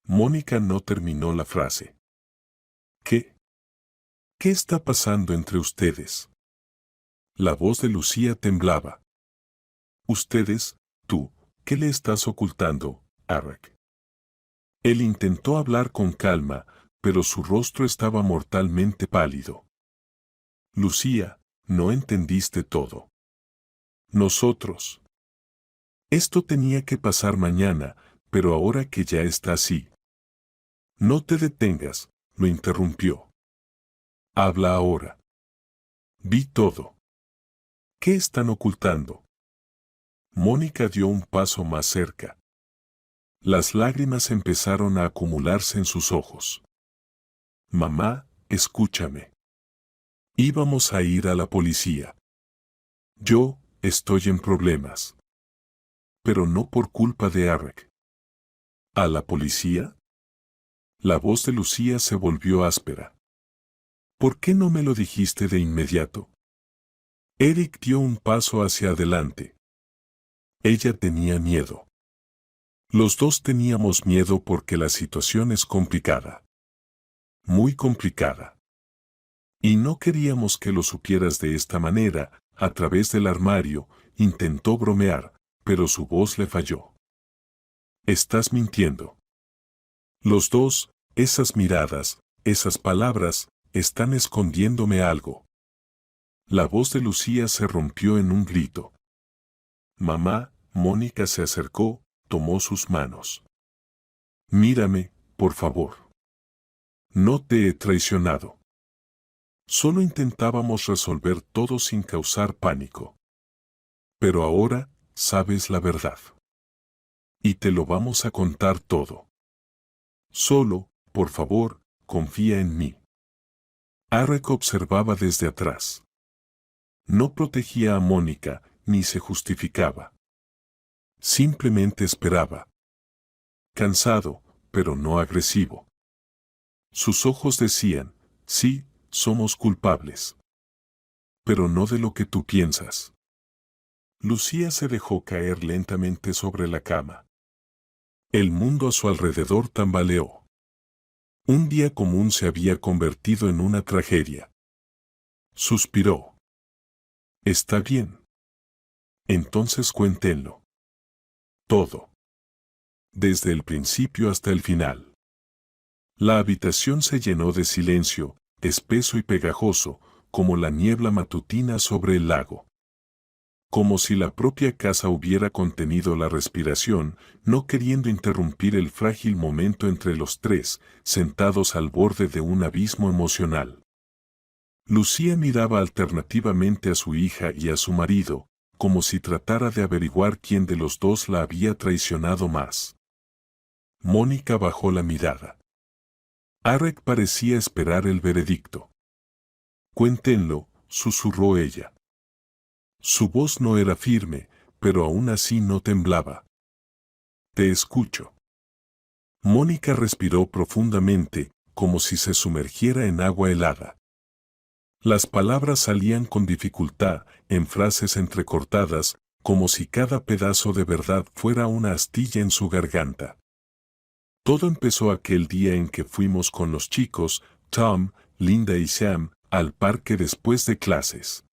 Mónica no terminó la frase. ¿Qué? ¿Qué está pasando entre ustedes? La voz de Lucía temblaba. Ustedes, tú, ¿qué le estás ocultando, Eric? Él intentó hablar con calma, pero su rostro estaba mortalmente pálido. Lucía, no entendiste todo. Nosotros. Esto tenía que pasar mañana, pero ahora que ya está así. No te detengas, lo interrumpió. Habla ahora. Vi todo. ¿Qué están ocultando? Mónica dio un paso más cerca. Las lágrimas empezaron a acumularse en sus ojos. Mamá, escúchame. Íbamos a ir a la policía. Yo, estoy en problemas. Pero no por culpa de Eric. ¿A la policía? La voz de Lucía se volvió áspera. ¿Por qué no me lo dijiste de inmediato? Eric dio un paso hacia adelante. Ella tenía miedo. Los dos teníamos miedo porque la situación es complicada. Muy complicada. Y no queríamos que lo supieras de esta manera. A través del armario, intentó bromear, pero su voz le falló. Estás mintiendo. Los dos, esas miradas, esas palabras, están escondiéndome algo. La voz de Lucía se rompió en un grito. Mamá, Mónica se acercó, tomó sus manos. Mírame, por favor. No te he traicionado. Solo intentábamos resolver todo sin causar pánico. Pero ahora, sabes la verdad. Y te lo vamos a contar todo. Solo, por favor, confía en mí. Eric observaba desde atrás. No protegía a Mónica, ni se justificaba. Simplemente esperaba. Cansado, pero no agresivo. Sus ojos decían, sí, somos culpables. Pero no de lo que tú piensas. Lucía se dejó caer lentamente sobre la cama. El mundo a su alrededor tambaleó. Un día común se había convertido en una tragedia. Suspiró. Está bien. Entonces cuéntenlo. Todo. Desde el principio hasta el final. La habitación se llenó de silencio, espeso y pegajoso, como la niebla matutina sobre el lago. Como si la propia casa hubiera contenido la respiración, no queriendo interrumpir el frágil momento entre los tres, sentados al borde de un abismo emocional. Lucía miraba alternativamente a su hija y a su marido, como si tratara de averiguar quién de los dos la había traicionado más. Mónica bajó la mirada. Eric parecía esperar el veredicto. Cuéntenlo, susurró ella. Su voz no era firme, pero aún así no temblaba. Te escucho. Mónica respiró profundamente, como si se sumergiera en agua helada. Las palabras salían con dificultad, en frases entrecortadas, como si cada pedazo de verdad fuera una astilla en su garganta. Todo empezó aquel día en que fuimos con los chicos, Tom, Linda y Sam, al parque después de clases.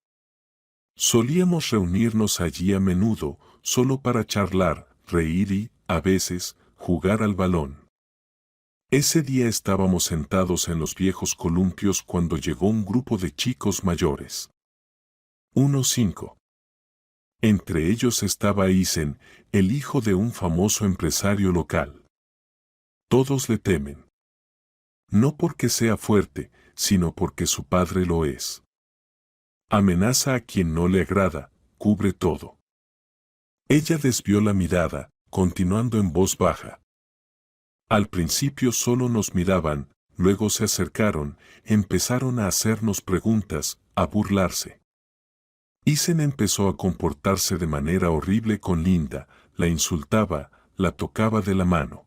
Solíamos reunirnos allí a menudo, solo para charlar, reír y, a veces, jugar al balón. Ese día estábamos sentados en los viejos columpios cuando llegó un grupo de chicos mayores. 5. Entre ellos estaba Isen, el hijo de un famoso empresario local. Todos le temen. No porque sea fuerte, sino porque su padre lo es. Amenaza a quien no le agrada, cubre todo. Ella desvió la mirada, continuando en voz baja. Al principio solo nos miraban, luego se acercaron, empezaron a hacernos preguntas, a burlarse. Isen empezó a comportarse de manera horrible con Linda, la insultaba, la tocaba de la mano.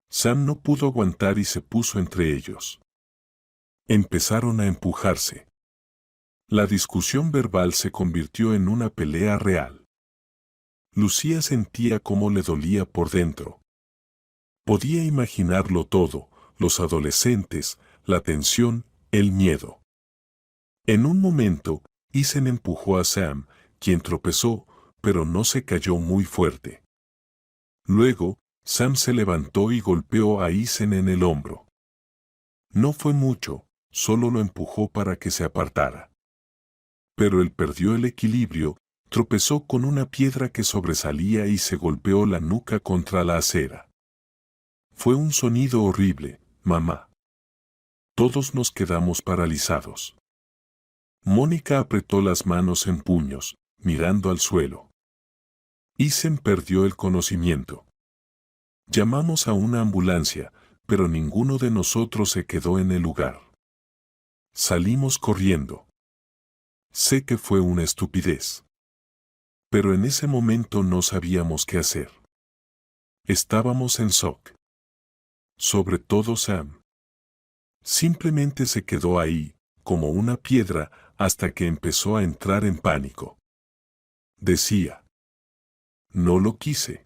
Sam no pudo aguantar y se puso entre ellos. Empezaron a empujarse. La discusión verbal se convirtió en una pelea real. Lucía sentía cómo le dolía por dentro. Podía imaginarlo todo, los adolescentes, la tensión, el miedo. En un momento, Isen empujó a Sam, quien tropezó, pero no se cayó muy fuerte. Luego, Sam se levantó y golpeó a Isen en el hombro. No fue mucho, solo lo empujó para que se apartara. Pero él perdió el equilibrio, tropezó con una piedra que sobresalía y se golpeó la nuca contra la acera. Fue un sonido horrible, mamá. Todos nos quedamos paralizados. Mónica apretó las manos en puños, mirando al suelo. Isen perdió el conocimiento. Llamamos a una ambulancia, pero ninguno de nosotros se quedó en el lugar. Salimos corriendo. Sé que fue una estupidez. Pero en ese momento no sabíamos qué hacer. Estábamos en shock. Sobre todo Sam. Simplemente se quedó ahí, como una piedra, hasta que empezó a entrar en pánico. Decía: no lo quise.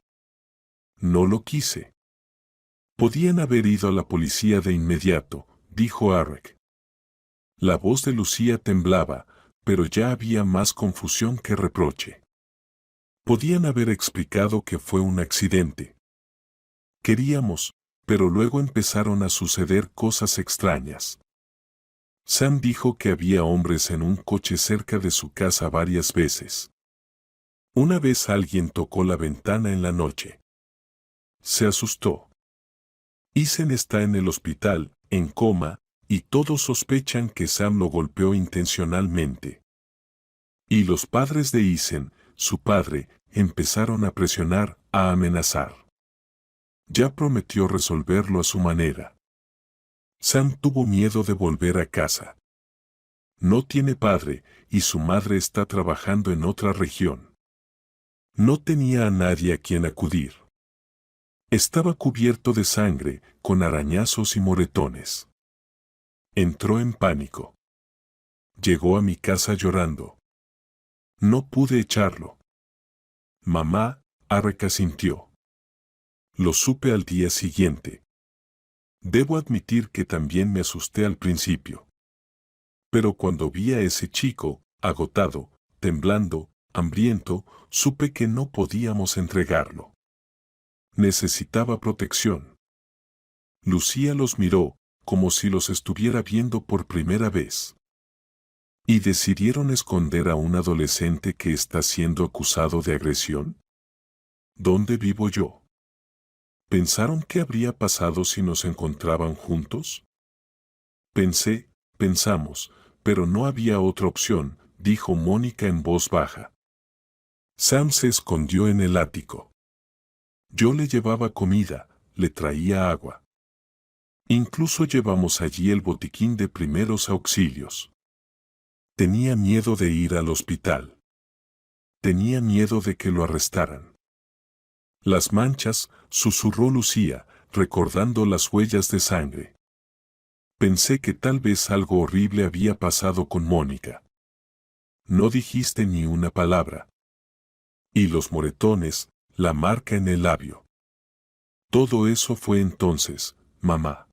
No lo quise. Podían haber ido a la policía de inmediato, dijo Arek. La voz de Lucía temblaba, pero ya había más confusión que reproche. Podían haber explicado que fue un accidente. Queríamos, pero luego empezaron a suceder cosas extrañas. Sam dijo que había hombres en un coche cerca de su casa varias veces. Una vez alguien tocó la ventana en la noche. Se asustó. Isen está en el hospital, en coma, y todos sospechan que Sam lo golpeó intencionalmente. Y los padres de Isen, su padre, empezaron a presionar, a amenazar. Ya prometió resolverlo a su manera. Sam tuvo miedo de volver a casa. No tiene padre, y su madre está trabajando en otra región. No tenía a nadie a quien acudir. Estaba cubierto de sangre, con arañazos y moretones. Entró en pánico. Llegó a mi casa llorando. No pude echarlo. Mamá, Arek asintió. Lo supe al día siguiente. Debo admitir que también me asusté al principio. Pero cuando vi a ese chico, agotado, temblando, hambriento, supe que no podíamos entregarlo. Necesitaba protección. Lucía los miró, como si los estuviera viendo por primera vez. ¿Y decidieron esconder a un adolescente que está siendo acusado de agresión? ¿Dónde vivo yo? ¿Pensaron qué habría pasado si nos encontraban juntos? Pensamos, pero no había otra opción, dijo Mónica en voz baja. Sam se escondió en el ático. Yo le llevaba comida, le traía agua. Incluso llevamos allí el botiquín de primeros auxilios. Tenía miedo de ir al hospital. Tenía miedo de que lo arrestaran. Las manchas, susurró Lucía, recordando las huellas de sangre. Pensé que tal vez algo horrible había pasado con Mónica. No dijiste ni una palabra. Y los moretones, la marca en el labio. Todo eso fue entonces, mamá.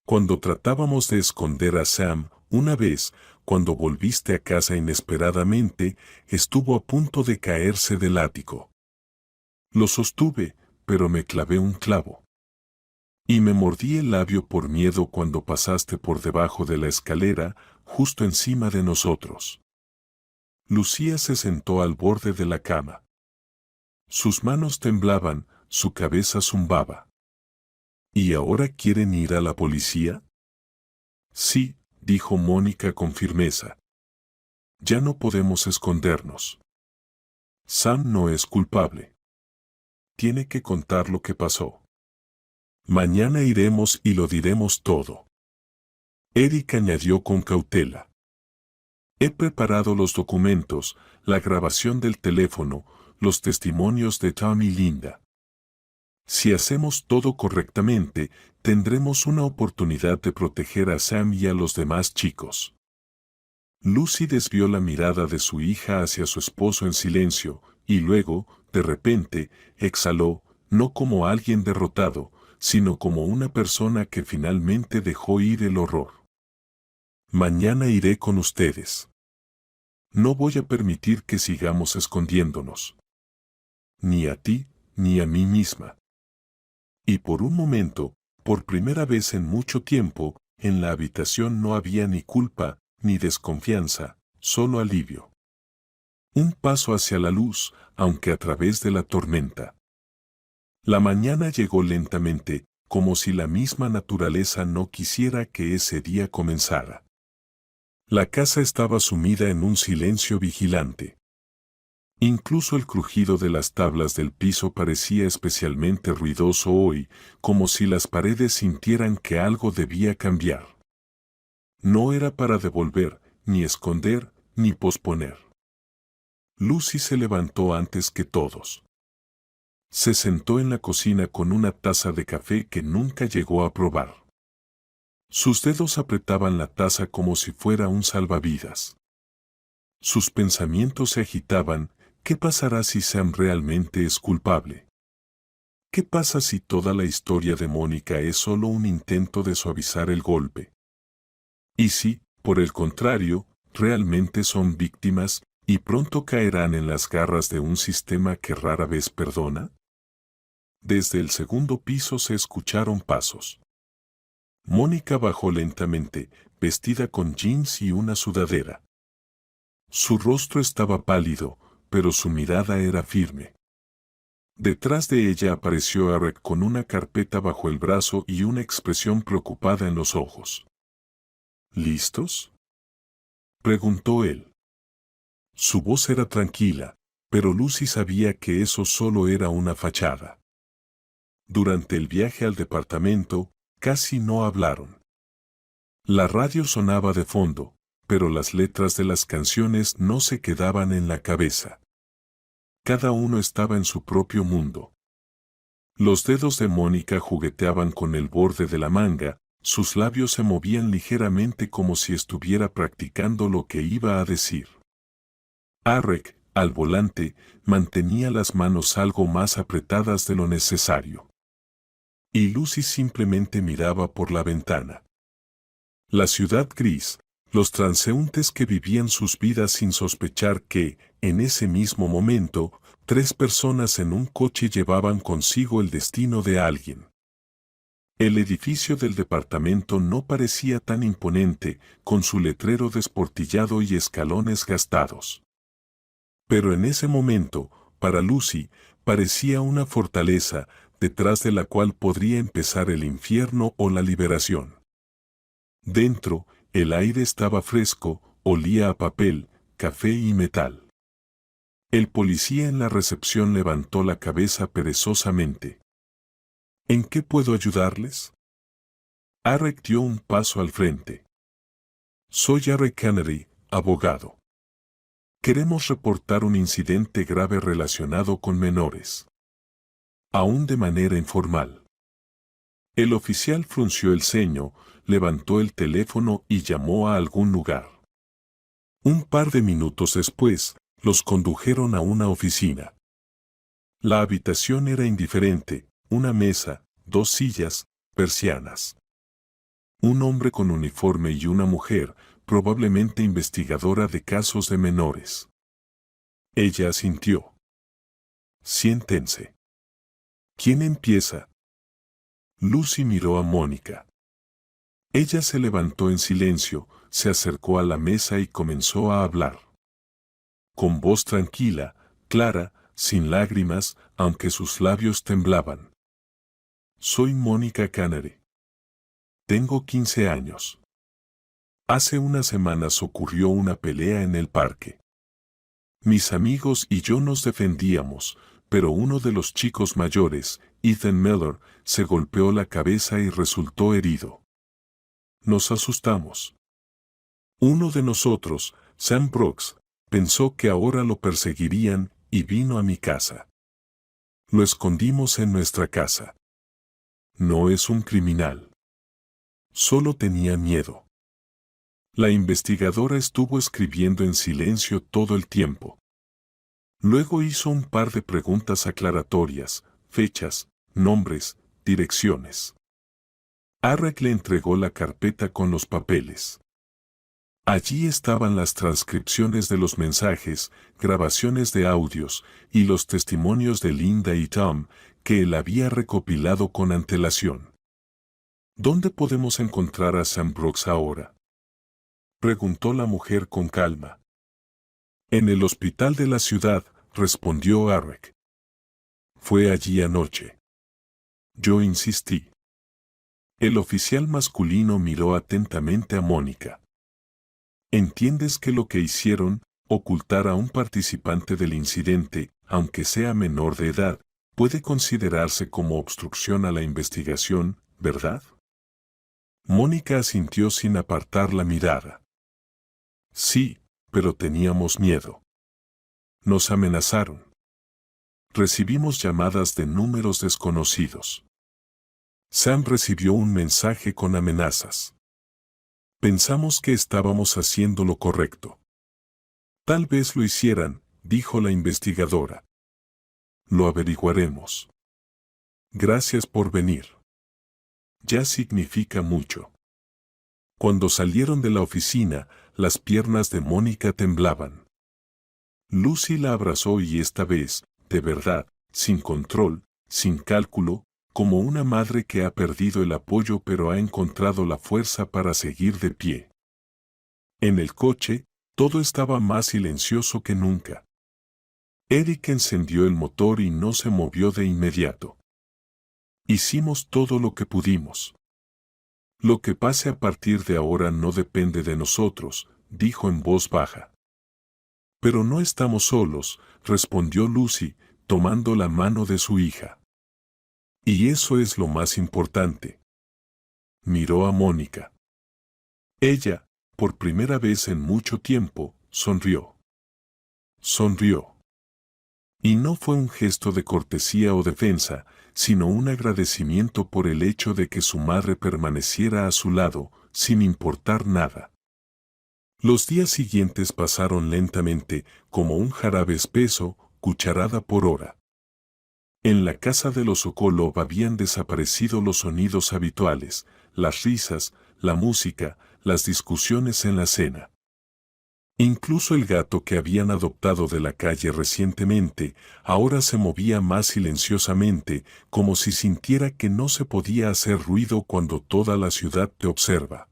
Cuando tratábamos de esconder a Sam, una vez, cuando volviste a casa inesperadamente, estuvo a punto de caerse del ático. Lo sostuve, pero me clavé un clavo. Y me mordí el labio por miedo cuando pasaste por debajo de la escalera, justo encima de nosotros. Lucía se sentó al borde de la cama. Sus manos temblaban, su cabeza zumbaba. ¿Y ahora quieren ir a la policía? Sí, dijo Mónica con firmeza. Ya no podemos escondernos. Sam no es culpable. Tiene que contar lo que pasó. Mañana iremos y lo diremos todo. Eric añadió con cautela. He preparado los documentos, la grabación del teléfono, los testimonios de Tom y Linda. Si hacemos todo correctamente, tendremos una oportunidad de proteger a Sam y a los demás chicos. Lucy desvió la mirada de su hija hacia su esposo en silencio, y luego, de repente, exhaló, no como alguien derrotado, sino como una persona que finalmente dejó ir el horror. Mañana iré con ustedes. No voy a permitir que sigamos escondiéndonos. Ni a ti, ni a mí misma. Y por un momento, por primera vez en mucho tiempo, en la habitación no había ni culpa, ni desconfianza, solo alivio. Un paso hacia la luz, aunque a través de la tormenta. La mañana llegó lentamente, como si la misma naturaleza no quisiera que ese día comenzara. La casa estaba sumida en un silencio vigilante. Incluso el crujido de las tablas del piso parecía especialmente ruidoso hoy, como si las paredes sintieran que algo debía cambiar. No era para devolver, ni esconder, ni posponer. Lucy se levantó antes que todos. Se sentó en la cocina con una taza de café que nunca llegó a probar. Sus dedos apretaban la taza como si fuera un salvavidas. Sus pensamientos se agitaban. ¿Qué pasará si Sam realmente es culpable? ¿Qué pasa si toda la historia de Mónica es solo un intento de suavizar el golpe? ¿Y si, por el contrario, realmente son víctimas y pronto caerán en las garras de un sistema que rara vez perdona? Desde el segundo piso se escucharon pasos. Mónica bajó lentamente, vestida con jeans y una sudadera. Su rostro estaba pálido, pero su mirada era firme. Detrás de ella apareció Eric con una carpeta bajo el brazo y una expresión preocupada en los ojos. ¿Listos?, preguntó él. Su voz era tranquila, pero Lucy sabía que eso solo era una fachada. Durante el viaje al departamento, casi no hablaron. La radio sonaba de fondo, pero las letras de las canciones no se quedaban en la cabeza. Cada uno estaba en su propio mundo. Los dedos de Mónica jugueteaban con el borde de la manga, sus labios se movían ligeramente como si estuviera practicando lo que iba a decir. Eric, al volante, mantenía las manos algo más apretadas de lo necesario. Y Lucy simplemente miraba por la ventana. La ciudad gris, los transeúntes que vivían sus vidas sin sospechar que, en ese mismo momento, 3 personas en un coche llevaban consigo el destino de alguien. El edificio del departamento no parecía tan imponente, con su letrero desportillado y escalones gastados. Pero en ese momento, para Lucy, parecía una fortaleza, detrás de la cual podría empezar el infierno o la liberación. Dentro, el aire estaba fresco, olía a papel, café y metal. El policía en la recepción levantó la cabeza perezosamente. ¿En qué puedo ayudarles? Eric dio un paso al frente. Soy Eric Kennedy, abogado. Queremos reportar un incidente grave relacionado con menores. Aún de manera informal. El oficial frunció el ceño, levantó el teléfono y llamó a algún lugar. Un par de minutos después, los condujeron a una oficina. La habitación era indiferente, una mesa, 2 sillas, persianas. Un hombre con uniforme y una mujer, probablemente investigadora de casos de menores. Ella asintió. Siéntense. ¿Quién empieza? Lucy miró a Mónica. Ella se levantó en silencio, se acercó a la mesa y comenzó a hablar. con voz tranquila, clara, sin lágrimas, aunque sus labios temblaban. Soy Mónica Canary. Tengo 15 años. Hace unas semanas ocurrió una pelea en el parque. Mis amigos y yo nos defendíamos, pero uno de los chicos mayores, Ethan Miller, se golpeó la cabeza y resultó herido. Nos asustamos. Uno de nosotros, Sam Brooks, pensó que ahora lo perseguirían y vino a mi casa. Lo escondimos en nuestra casa. No es un criminal. Solo tenía miedo. La investigadora estuvo escribiendo en silencio todo el tiempo. Luego hizo un par de preguntas aclaratorias, fechas, nombres, direcciones. Arrek le entregó la carpeta con los papeles. Allí estaban las transcripciones de los mensajes, grabaciones de audios y los testimonios de Linda y Tom que él había recopilado con antelación. ¿Dónde podemos encontrar a Sam Brooks ahora?, preguntó la mujer con calma. En el hospital de la ciudad, respondió Arrek. Fue allí anoche. Yo insistí. El oficial masculino miró atentamente a Mónica. ¿Entiendes que lo que hicieron, ocultar a un participante del incidente, aunque sea menor de edad, puede considerarse como obstrucción a la investigación, verdad? Mónica asintió sin apartar la mirada. Sí, pero teníamos miedo. Nos amenazaron. Recibimos llamadas de números desconocidos. Sam recibió un mensaje con amenazas. Pensamos que estábamos haciendo lo correcto. Tal vez lo hicieran, dijo la investigadora. Lo averiguaremos. Gracias por venir. Ya significa mucho. Cuando salieron de la oficina, las piernas de Mónica temblaban. Lucy la abrazó y esta vez, de verdad, sin control, sin cálculo, como una madre que ha perdido el apoyo pero ha encontrado la fuerza para seguir de pie. En el coche, todo estaba más silencioso que nunca. Eric encendió el motor y no se movió de inmediato. Hicimos todo lo que pudimos. Lo que pase a partir de ahora no depende de nosotros, dijo en voz baja. Pero no estamos solos, respondió Lucy, tomando la mano de su hija. Y eso es lo más importante. Miró a Mónica. Ella, por primera vez en mucho tiempo, sonrió. Sonrió. Y no fue un gesto de cortesía o defensa, sino un agradecimiento por el hecho de que su madre permaneciera a su lado, sin importar nada. Los días siguientes pasaron lentamente, como un jarabe espeso, cucharada por hora. En la casa de los Sokolov habían desaparecido los sonidos habituales, las risas, la música, las discusiones en la cena. Incluso el gato que habían adoptado de la calle recientemente, ahora se movía más silenciosamente, como si sintiera que no se podía hacer ruido cuando toda la ciudad te observa.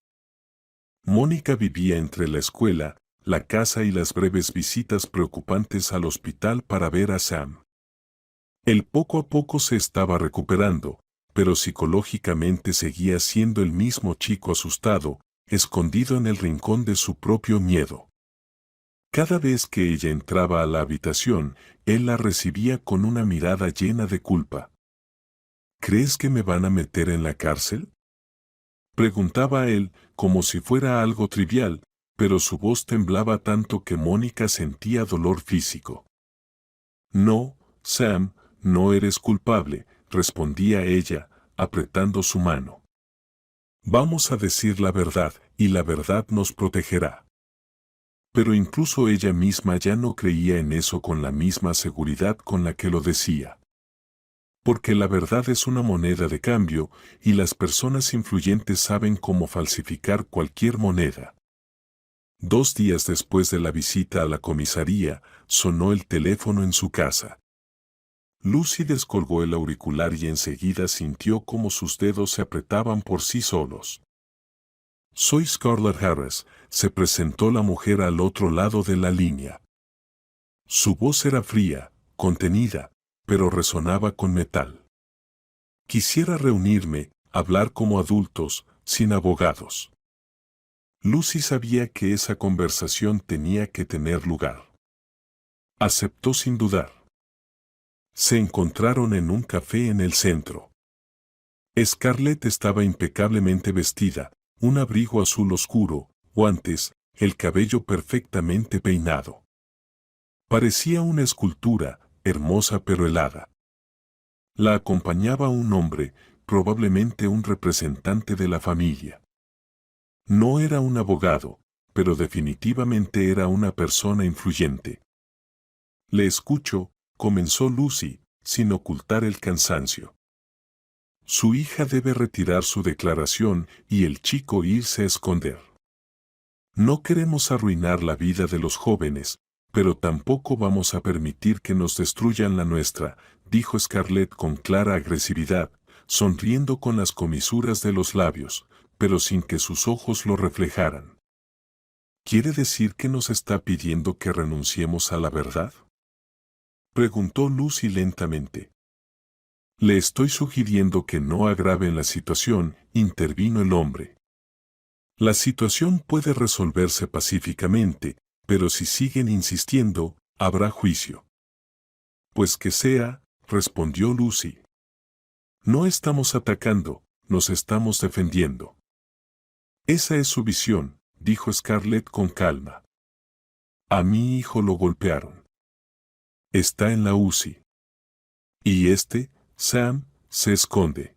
Mónica vivía entre la escuela, la casa y las breves visitas preocupantes al hospital para ver a Sam. Él poco a poco se estaba recuperando, pero psicológicamente seguía siendo el mismo chico asustado, escondido en el rincón de su propio miedo. Cada vez que ella entraba a la habitación, él la recibía con una mirada llena de culpa. ¿Crees que me van a meter en la cárcel?, preguntaba él, como si fuera algo trivial, pero su voz temblaba tanto que Mónica sentía dolor físico. No, Sam, no eres culpable, respondía ella, apretando su mano. Vamos a decir la verdad, y la verdad nos protegerá. Pero incluso ella misma ya no creía en eso con la misma seguridad con la que lo decía. Porque la verdad es una moneda de cambio, y las personas influyentes saben cómo falsificar cualquier moneda. 2 días después de la visita a la comisaría, sonó el teléfono en su casa. Lucy descolgó el auricular y enseguida sintió cómo sus dedos se apretaban por sí solos. Soy Scarlett Harris, se presentó la mujer al otro lado de la línea. Su voz era fría, contenida, pero resonaba con metal. Quisiera reunirme, hablar como adultos, sin abogados. Lucy sabía que esa conversación tenía que tener lugar. Aceptó sin dudar. Se encontraron en un café en el centro. Scarlett estaba impecablemente vestida, un abrigo azul oscuro, guantes, el cabello perfectamente peinado. Parecía una escultura, hermosa pero helada. La acompañaba un hombre, probablemente un representante de la familia. No era un abogado, pero definitivamente era una persona influyente. Le escucho, comenzó Lucy, sin ocultar el cansancio. Su hija debe retirar su declaración y el chico irse a esconder. No queremos arruinar la vida de los jóvenes, pero tampoco vamos a permitir que nos destruyan la nuestra, dijo Scarlett con clara agresividad, sonriendo con las comisuras de los labios, pero sin que sus ojos lo reflejaran. ¿Quiere decir que nos está pidiendo que renunciemos a la verdad?, preguntó Lucy lentamente. Le estoy sugiriendo que no agraven la situación, intervino el hombre. La situación puede resolverse pacíficamente, pero si siguen insistiendo, habrá juicio. Pues que sea, respondió Lucy. No estamos atacando, nos estamos defendiendo. Esa es su visión, dijo Scarlett con calma. A mi hijo lo golpearon. Está en la UCI. Y Sam, se esconde.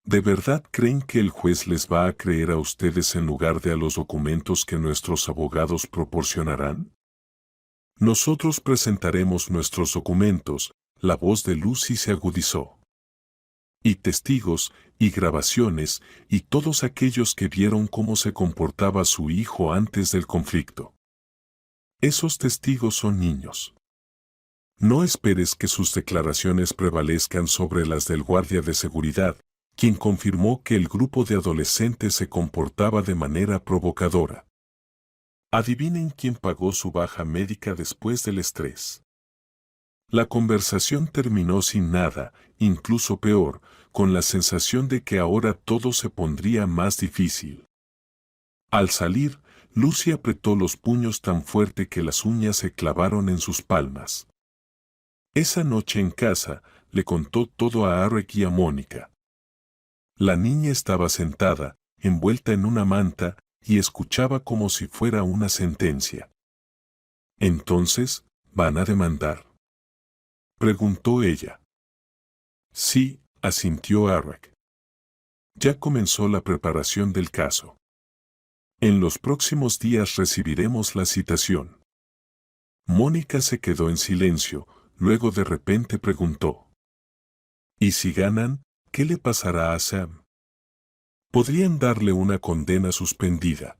¿De verdad creen que el juez les va a creer a ustedes en lugar de a los documentos que nuestros abogados proporcionarán? Nosotros presentaremos nuestros documentos, la voz de Lucy se agudizó. Y testigos, y grabaciones, y todos aquellos que vieron cómo se comportaba su hijo antes del conflicto. Esos testigos son niños. No esperes que sus declaraciones prevalezcan sobre las del guardia de seguridad, quien confirmó que el grupo de adolescentes se comportaba de manera provocadora. Adivinen quién pagó su baja médica después del estrés. La conversación terminó sin nada, incluso peor, con la sensación de que ahora todo se pondría más difícil. Al salir, Lucy apretó los puños tan fuerte que las uñas se clavaron en sus palmas. Esa noche en casa, le contó todo a Eric y a Mónica. La niña estaba sentada, envuelta en una manta, y escuchaba como si fuera una sentencia. «¿Entonces, van a demandar?», preguntó ella. «Sí», asintió Eric. Ya comenzó la preparación del caso. En los próximos días recibiremos la citación. Mónica se quedó en silencio, luego de repente preguntó. «¿Y si ganan, qué le pasará a Sam?». «Podrían darle una condena suspendida».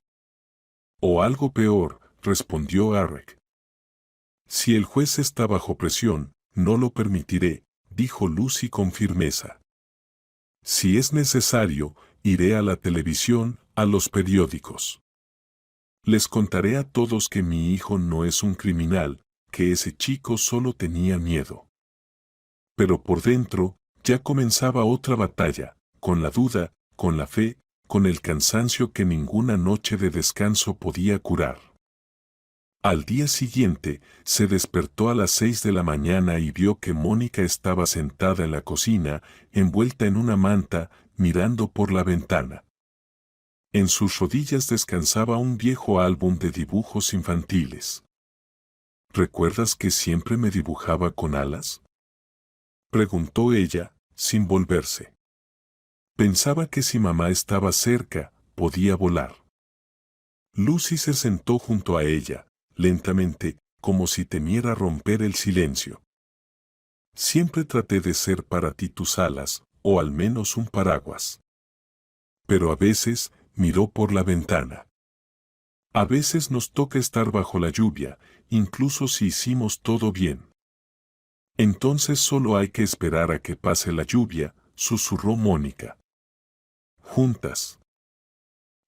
«O algo peor», respondió Eric. «Si el juez está bajo presión, no lo permitiré», dijo Lucy con firmeza. «Si es necesario, iré a la televisión, a los periódicos. Les contaré a todos que mi hijo no es un criminal, que ese chico solo tenía miedo». Pero por dentro, ya comenzaba otra batalla, con la duda, con la fe, con el cansancio que ninguna noche de descanso podía curar. Al día siguiente, se despertó a las 6 de la mañana y vio que Mónica estaba sentada en la cocina, envuelta en una manta, mirando por la ventana. En sus rodillas descansaba un viejo álbum de dibujos infantiles. «¿Recuerdas que siempre me dibujaba con alas?», preguntó ella, sin volverse. Pensaba que si mamá estaba cerca, podía volar. Lucy se sentó junto a ella, lentamente, como si temiera romper el silencio. «Siempre traté de ser para ti tus alas, o al menos un paraguas. Pero a veces, miró por la ventana. A veces nos toca estar bajo la lluvia, incluso si hicimos todo bien. Entonces solo hay que esperar a que pase la lluvia», susurró Mónica. «Juntas».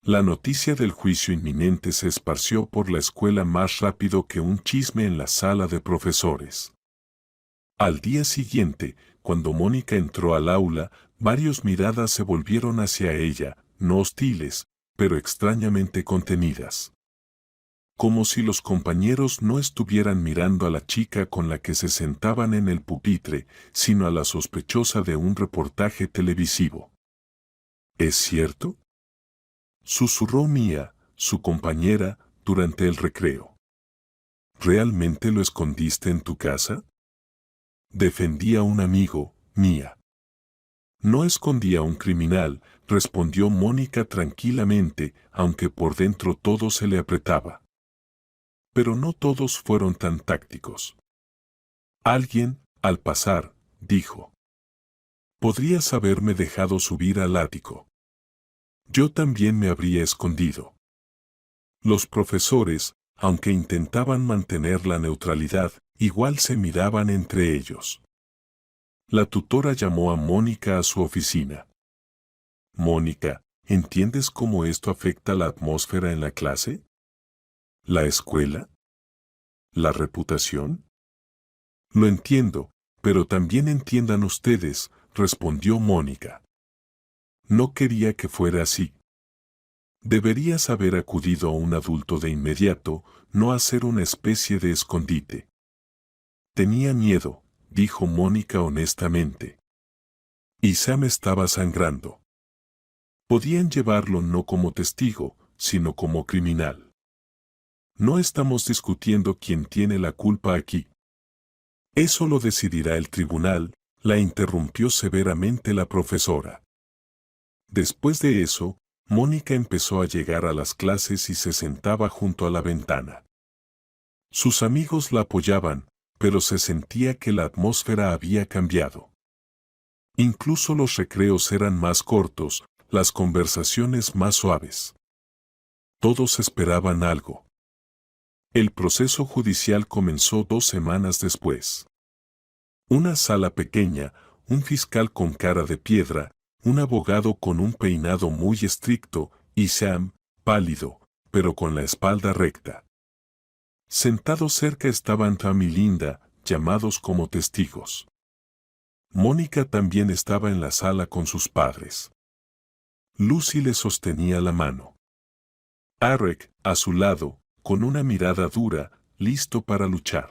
La noticia del juicio inminente se esparció por la escuela más rápido que un chisme en la sala de profesores. Al día siguiente, cuando Mónica entró al aula, varias miradas se volvieron hacia ella, no hostiles, pero extrañamente contenidas. Como si los compañeros no estuvieran mirando a la chica con la que se sentaban en el pupitre, sino a la sospechosa de un reportaje televisivo. ¿Es cierto?, susurró Mía, su compañera, durante el recreo. ¿Realmente lo escondiste en tu casa? Defendía un amigo, Mía. No escondía a un criminal, respondió Mónica tranquilamente, aunque por dentro todo se le apretaba. Pero no todos fueron tan tácticos. Alguien, al pasar, dijo: «Podrías haberme dejado subir al ático. Yo también me habría escondido». Los profesores, aunque intentaban mantener la neutralidad, igual se miraban entre ellos. La tutora llamó a Mónica a su oficina. «Mónica, ¿entiendes cómo esto afecta la atmósfera en la clase? ¿La escuela? ¿La reputación?» «Lo entiendo, pero también entiendan ustedes», respondió Mónica. «No quería que fuera así. Deberías haber acudido a un adulto de inmediato, no hacer una especie de escondite». «Tenía miedo», dijo Mónica honestamente. «Y Sam estaba sangrando. Podían llevarlo no como testigo, sino como criminal. No estamos discutiendo quién tiene la culpa aquí. Eso lo decidirá el tribunal», la interrumpió severamente la profesora. Después de eso, Mónica empezó a llegar a las clases y se sentaba junto a la ventana. Sus amigos la apoyaban, pero se sentía que la atmósfera había cambiado. Incluso los recreos eran más cortos, las conversaciones más suaves. Todos esperaban algo. El proceso judicial comenzó 2 semanas después. Una sala pequeña, un fiscal con cara de piedra, un abogado con un peinado muy estricto, y Sam, pálido, pero con la espalda recta. Sentados cerca estaban Tam y Linda, llamados como testigos. Mónica también estaba en la sala con sus padres. Lucy le sostenía la mano. Eric, a su lado, con una mirada dura, listo para luchar.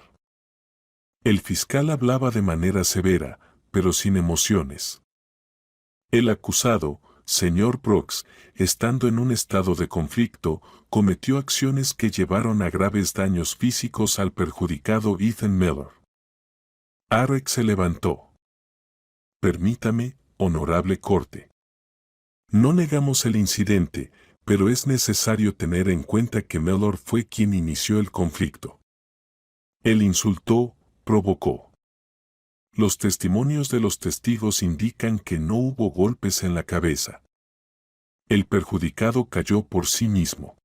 El fiscal hablaba de manera severa, pero sin emociones. El acusado, señor Brooks, estando en un estado de conflicto, cometió acciones que llevaron a graves daños físicos al perjudicado Ethan Miller. Eric se levantó. «Permítame, honorable corte. No negamos el incidente, pero es necesario tener en cuenta que Miller fue quien inició el conflicto. Él insultó, provocó. Los testimonios de los testigos indican que no hubo golpes en la cabeza. El perjudicado cayó por sí mismo.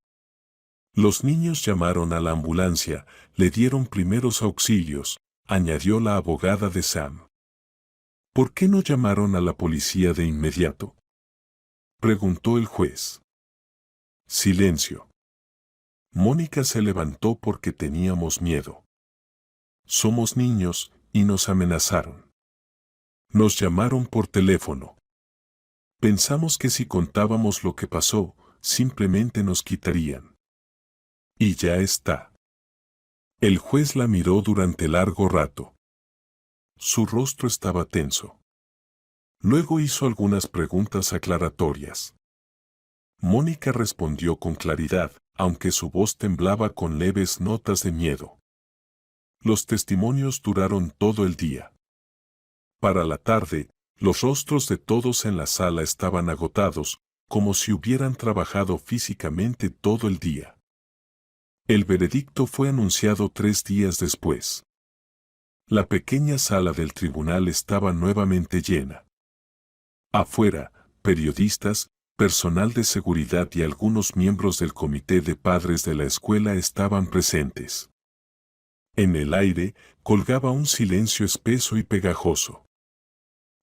Los niños llamaron a la ambulancia, le dieron primeros auxilios», añadió la abogada de Sam. «¿Por qué no llamaron a la policía de inmediato?», preguntó el juez. Silencio. Mónica se levantó porque teníamos miedo. «Somos niños, y nos amenazaron. Nos llamaron por teléfono. Pensamos que si contábamos lo que pasó, simplemente nos quitarían. Y ya está». El juez la miró durante largo rato. Su rostro estaba tenso. Luego hizo algunas preguntas aclaratorias. Mónica respondió con claridad, aunque su voz temblaba con leves notas de miedo. Los testimonios duraron todo el día. Para la tarde, los rostros de todos en la sala estaban agotados, como si hubieran trabajado físicamente todo el día. El veredicto fue anunciado 3 días después. La pequeña sala del tribunal estaba nuevamente llena. Afuera, periodistas, personal de seguridad y algunos miembros del comité de padres de la escuela estaban presentes. En el aire, colgaba un silencio espeso y pegajoso.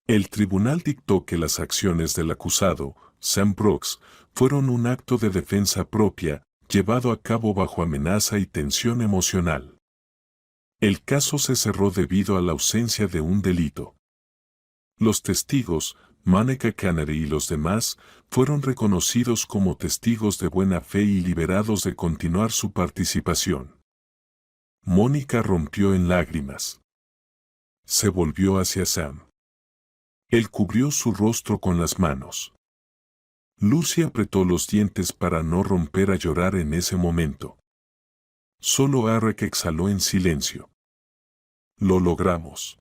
El tribunal dictó que las acciones del acusado, Sam Brooks, fueron un acto de defensa propia, llevado a cabo bajo amenaza y tensión emocional. El caso se cerró debido a la ausencia de un delito. Los testigos, Monica Canary y los demás, fueron reconocidos como testigos de buena fe y liberados de continuar su participación. Mónica rompió en lágrimas. Se volvió hacia Sam. Él cubrió su rostro con las manos. Lucy apretó los dientes para no romper a llorar en ese momento. Solo Eric exhaló en silencio. Lo logramos.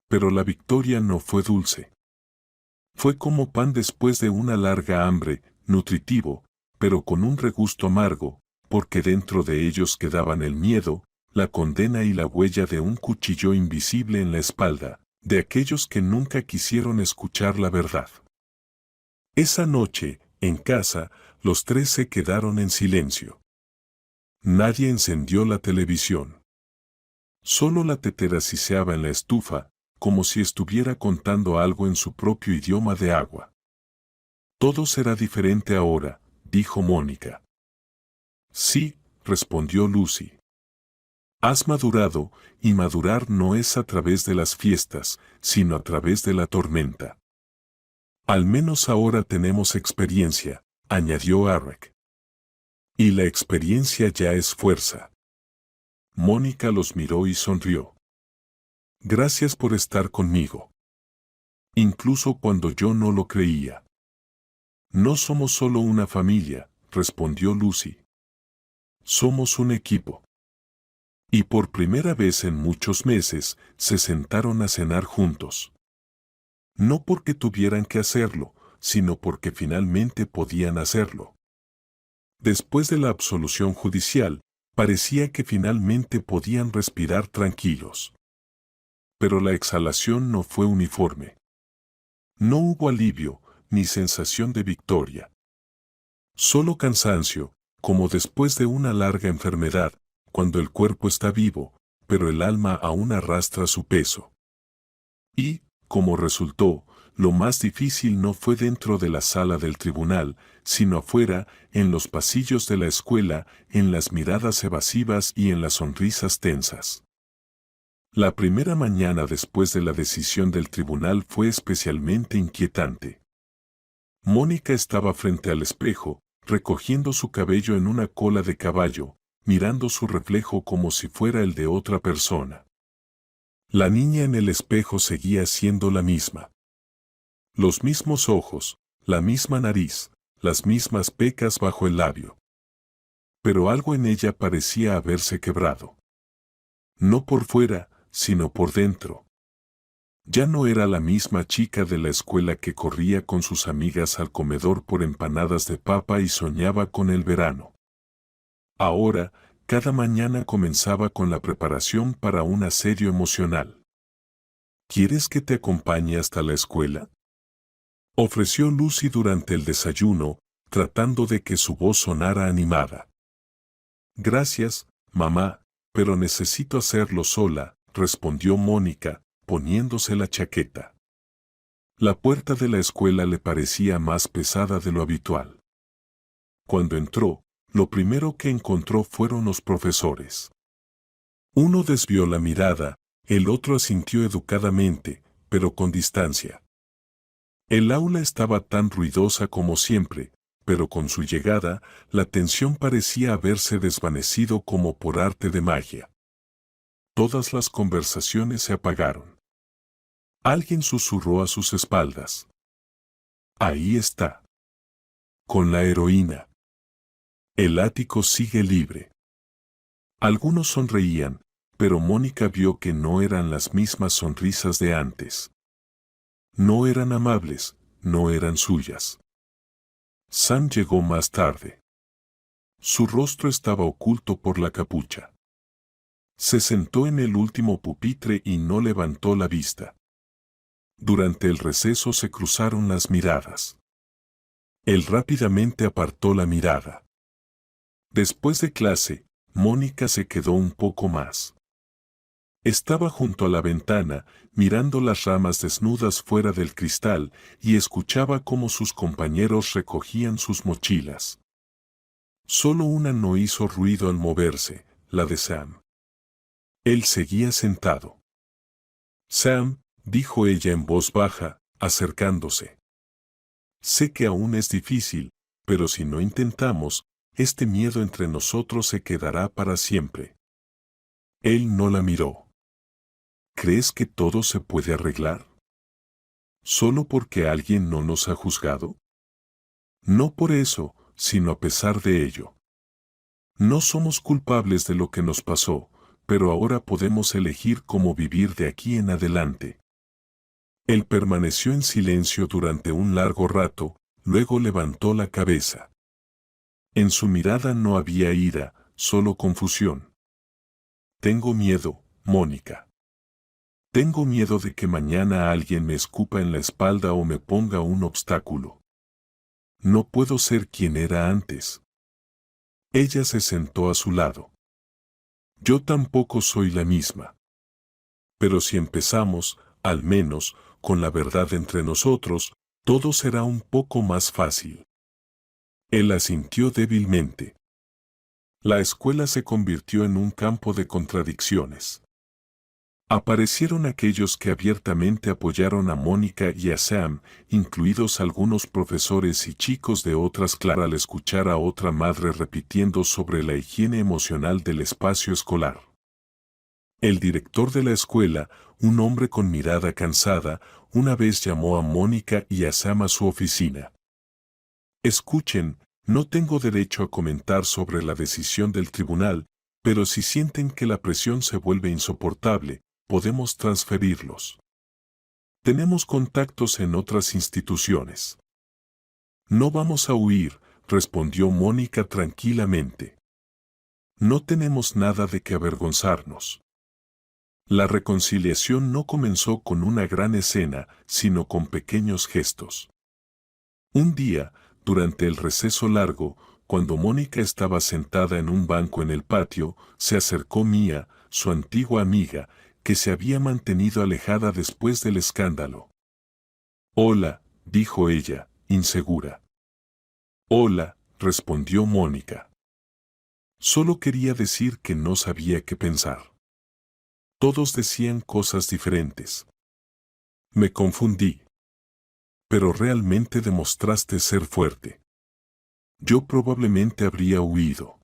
Pero la victoria no fue dulce. Fue como pan después de una larga hambre, nutritivo, pero con un regusto amargo, porque dentro de ellos quedaban el miedo, la condena y la huella de un cuchillo invisible en la espalda, de aquellos que nunca quisieron escuchar la verdad. Esa noche, en casa, los tres se quedaron en silencio. Nadie encendió la televisión. Solo la tetera siseaba en la estufa, como si estuviera contando algo en su propio idioma de agua. Todo será diferente ahora, dijo Mónica. Sí, respondió Lucy. Has madurado, y madurar no es a través de las fiestas, sino a través de la tormenta. Al menos ahora tenemos experiencia, añadió Eric. Y la experiencia ya es fuerza. Mónica los miró y sonrió. Gracias por estar conmigo. Incluso cuando yo no lo creía. No somos solo una familia, respondió Lucy. Somos un equipo. Y por primera vez en muchos meses, se sentaron a cenar juntos. No porque tuvieran que hacerlo, sino porque finalmente podían hacerlo. Después de la absolución judicial, parecía que finalmente podían respirar tranquilos. Pero la exhalación no fue uniforme. No hubo alivio, ni sensación de victoria. Solo cansancio, como después de una larga enfermedad, cuando el cuerpo está vivo, pero el alma aún arrastra su peso. Y, como resultó, lo más difícil no fue dentro de la sala del tribunal, sino afuera, en los pasillos de la escuela, en las miradas evasivas y en las sonrisas tensas. La primera mañana después de la decisión del tribunal fue especialmente inquietante. Mónica estaba frente al espejo, recogiendo su cabello en una cola de caballo, mirando su reflejo como si fuera el de otra persona. La niña en el espejo seguía siendo la misma. Los mismos ojos, la misma nariz, las mismas pecas bajo el labio. Pero algo en ella parecía haberse quebrado. No por fuera, sino por dentro. Ya no era la misma chica de la escuela que corría con sus amigas al comedor por empanadas de papa y soñaba con el verano. Ahora, cada mañana comenzaba con la preparación para un asedio emocional. ¿Quieres que te acompañe hasta la escuela?, ofreció Lucy durante el desayuno, tratando de que su voz sonara animada. Gracias, mamá, pero necesito hacerlo sola, respondió Mónica, poniéndose la chaqueta. La puerta de la escuela le parecía más pesada de lo habitual. Cuando entró, lo primero que encontró fueron los profesores. Uno desvió la mirada, el otro asintió educadamente, pero con distancia. El aula estaba tan ruidosa como siempre, pero con su llegada, la tensión parecía haberse desvanecido como por arte de magia. Todas las conversaciones se apagaron. Alguien susurró a sus espaldas. Ahí está. Con la heroína. El ático sigue libre. Algunos sonreían, pero Mónica vio que no eran las mismas sonrisas de antes. No eran amables, no eran suyas. Sam llegó más tarde. Su rostro estaba oculto por la capucha. Se sentó en el último pupitre y no levantó la vista. Durante el receso se cruzaron las miradas. Él rápidamente apartó la mirada. Después de clase, Mónica se quedó un poco más. Estaba junto a la ventana, mirando las ramas desnudas fuera del cristal, y escuchaba cómo sus compañeros recogían sus mochilas. Solo una no hizo ruido al moverse, la de Sam. Él seguía sentado. Sam, dijo ella en voz baja, acercándose. Sé que aún es difícil, pero si no intentamos, este miedo entre nosotros se quedará para siempre. Él no la miró. ¿Crees que todo se puede arreglar? ¿Solo porque alguien no nos ha juzgado? No por eso, sino a pesar de ello. No somos culpables de lo que nos pasó, pero ahora podemos elegir cómo vivir de aquí en adelante. Él permaneció en silencio durante un largo rato, luego levantó la cabeza. En su mirada no había ira, solo confusión. Tengo miedo, Mónica. Tengo miedo de que mañana alguien me escupa en la espalda o me ponga un obstáculo. No puedo ser quien era antes. Ella se sentó a su lado. Yo tampoco soy la misma. Pero si empezamos, al menos, con la verdad entre nosotros, todo será un poco más fácil. Él asintió débilmente. La escuela se convirtió en un campo de contradicciones. Aparecieron aquellos que abiertamente apoyaron a Mónica y a Sam, incluidos algunos profesores y chicos de otras clases al escuchar a otra madre repitiendo sobre la higiene emocional del espacio escolar. El director de la escuela, un hombre con mirada cansada, una vez llamó a Mónica y a Sam a su oficina. Escuchen, no tengo derecho a comentar sobre la decisión del tribunal, pero si sienten que la presión se vuelve insoportable, podemos transferirlos. Tenemos contactos en otras instituciones. No vamos a huir, respondió Mónica tranquilamente. No tenemos nada de qué avergonzarnos. La reconciliación no comenzó con una gran escena, sino con pequeños gestos. Un día, durante el receso largo, cuando Mónica estaba sentada en un banco en el patio, se acercó Mía, su antigua amiga, que se había mantenido alejada después del escándalo. Hola, dijo ella, insegura. Hola, respondió Mónica. Solo quería decir que no sabía qué pensar. Todos decían cosas diferentes. Me confundí. Pero realmente demostraste ser fuerte. Yo probablemente habría huido.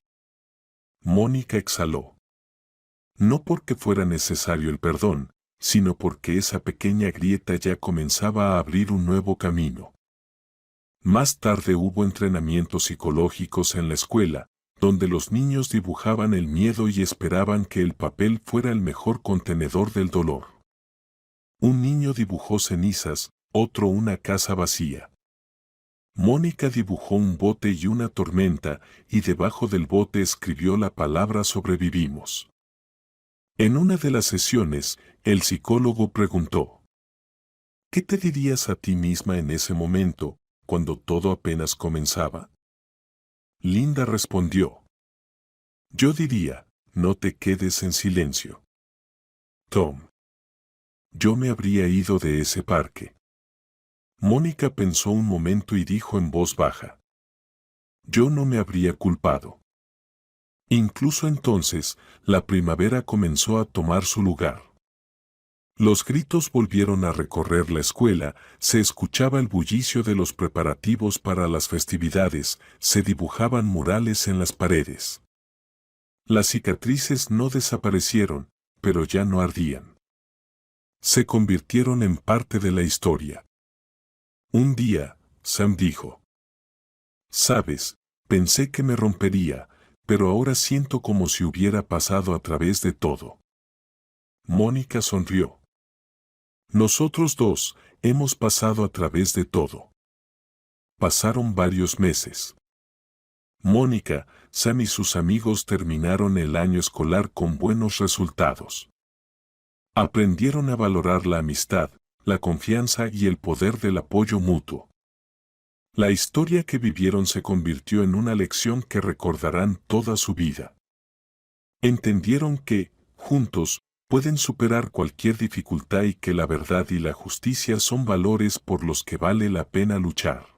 Mónica exhaló. No porque fuera necesario el perdón, sino porque esa pequeña grieta ya comenzaba a abrir un nuevo camino. Más tarde hubo entrenamientos psicológicos en la escuela, donde los niños dibujaban el miedo y esperaban que el papel fuera el mejor contenedor del dolor. Un niño dibujó cenizas, otro una casa vacía. Mónica dibujó un bote y una tormenta, y debajo del bote escribió la palabra sobrevivimos. En una de las sesiones, el psicólogo preguntó: ¿qué te dirías a ti misma en ese momento, cuando todo apenas comenzaba? Linda respondió: yo diría, no te quedes en silencio. Tom. Yo me habría ido de ese parque. Mónica pensó un momento y dijo en voz baja: yo no me habría culpado. Incluso entonces, la primavera comenzó a tomar su lugar. Los gritos volvieron a recorrer la escuela, se escuchaba el bullicio de los preparativos para las festividades, se dibujaban murales en las paredes. Las cicatrices no desaparecieron, pero ya no ardían. Se convirtieron en parte de la historia. Un día, Sam dijo: ¿sabes? Pensé que me rompería, pero ahora siento como si hubiera pasado a través de todo. Mónica sonrió. Nosotros dos hemos pasado a través de todo. Pasaron varios meses. Mónica, Sam y sus amigos terminaron el año escolar con buenos resultados. Aprendieron a valorar la amistad, la confianza y el poder del apoyo mutuo. La historia que vivieron se convirtió en una lección que recordarán toda su vida. Entendieron que, juntos, pueden superar cualquier dificultad y que la verdad y la justicia son valores por los que vale la pena luchar.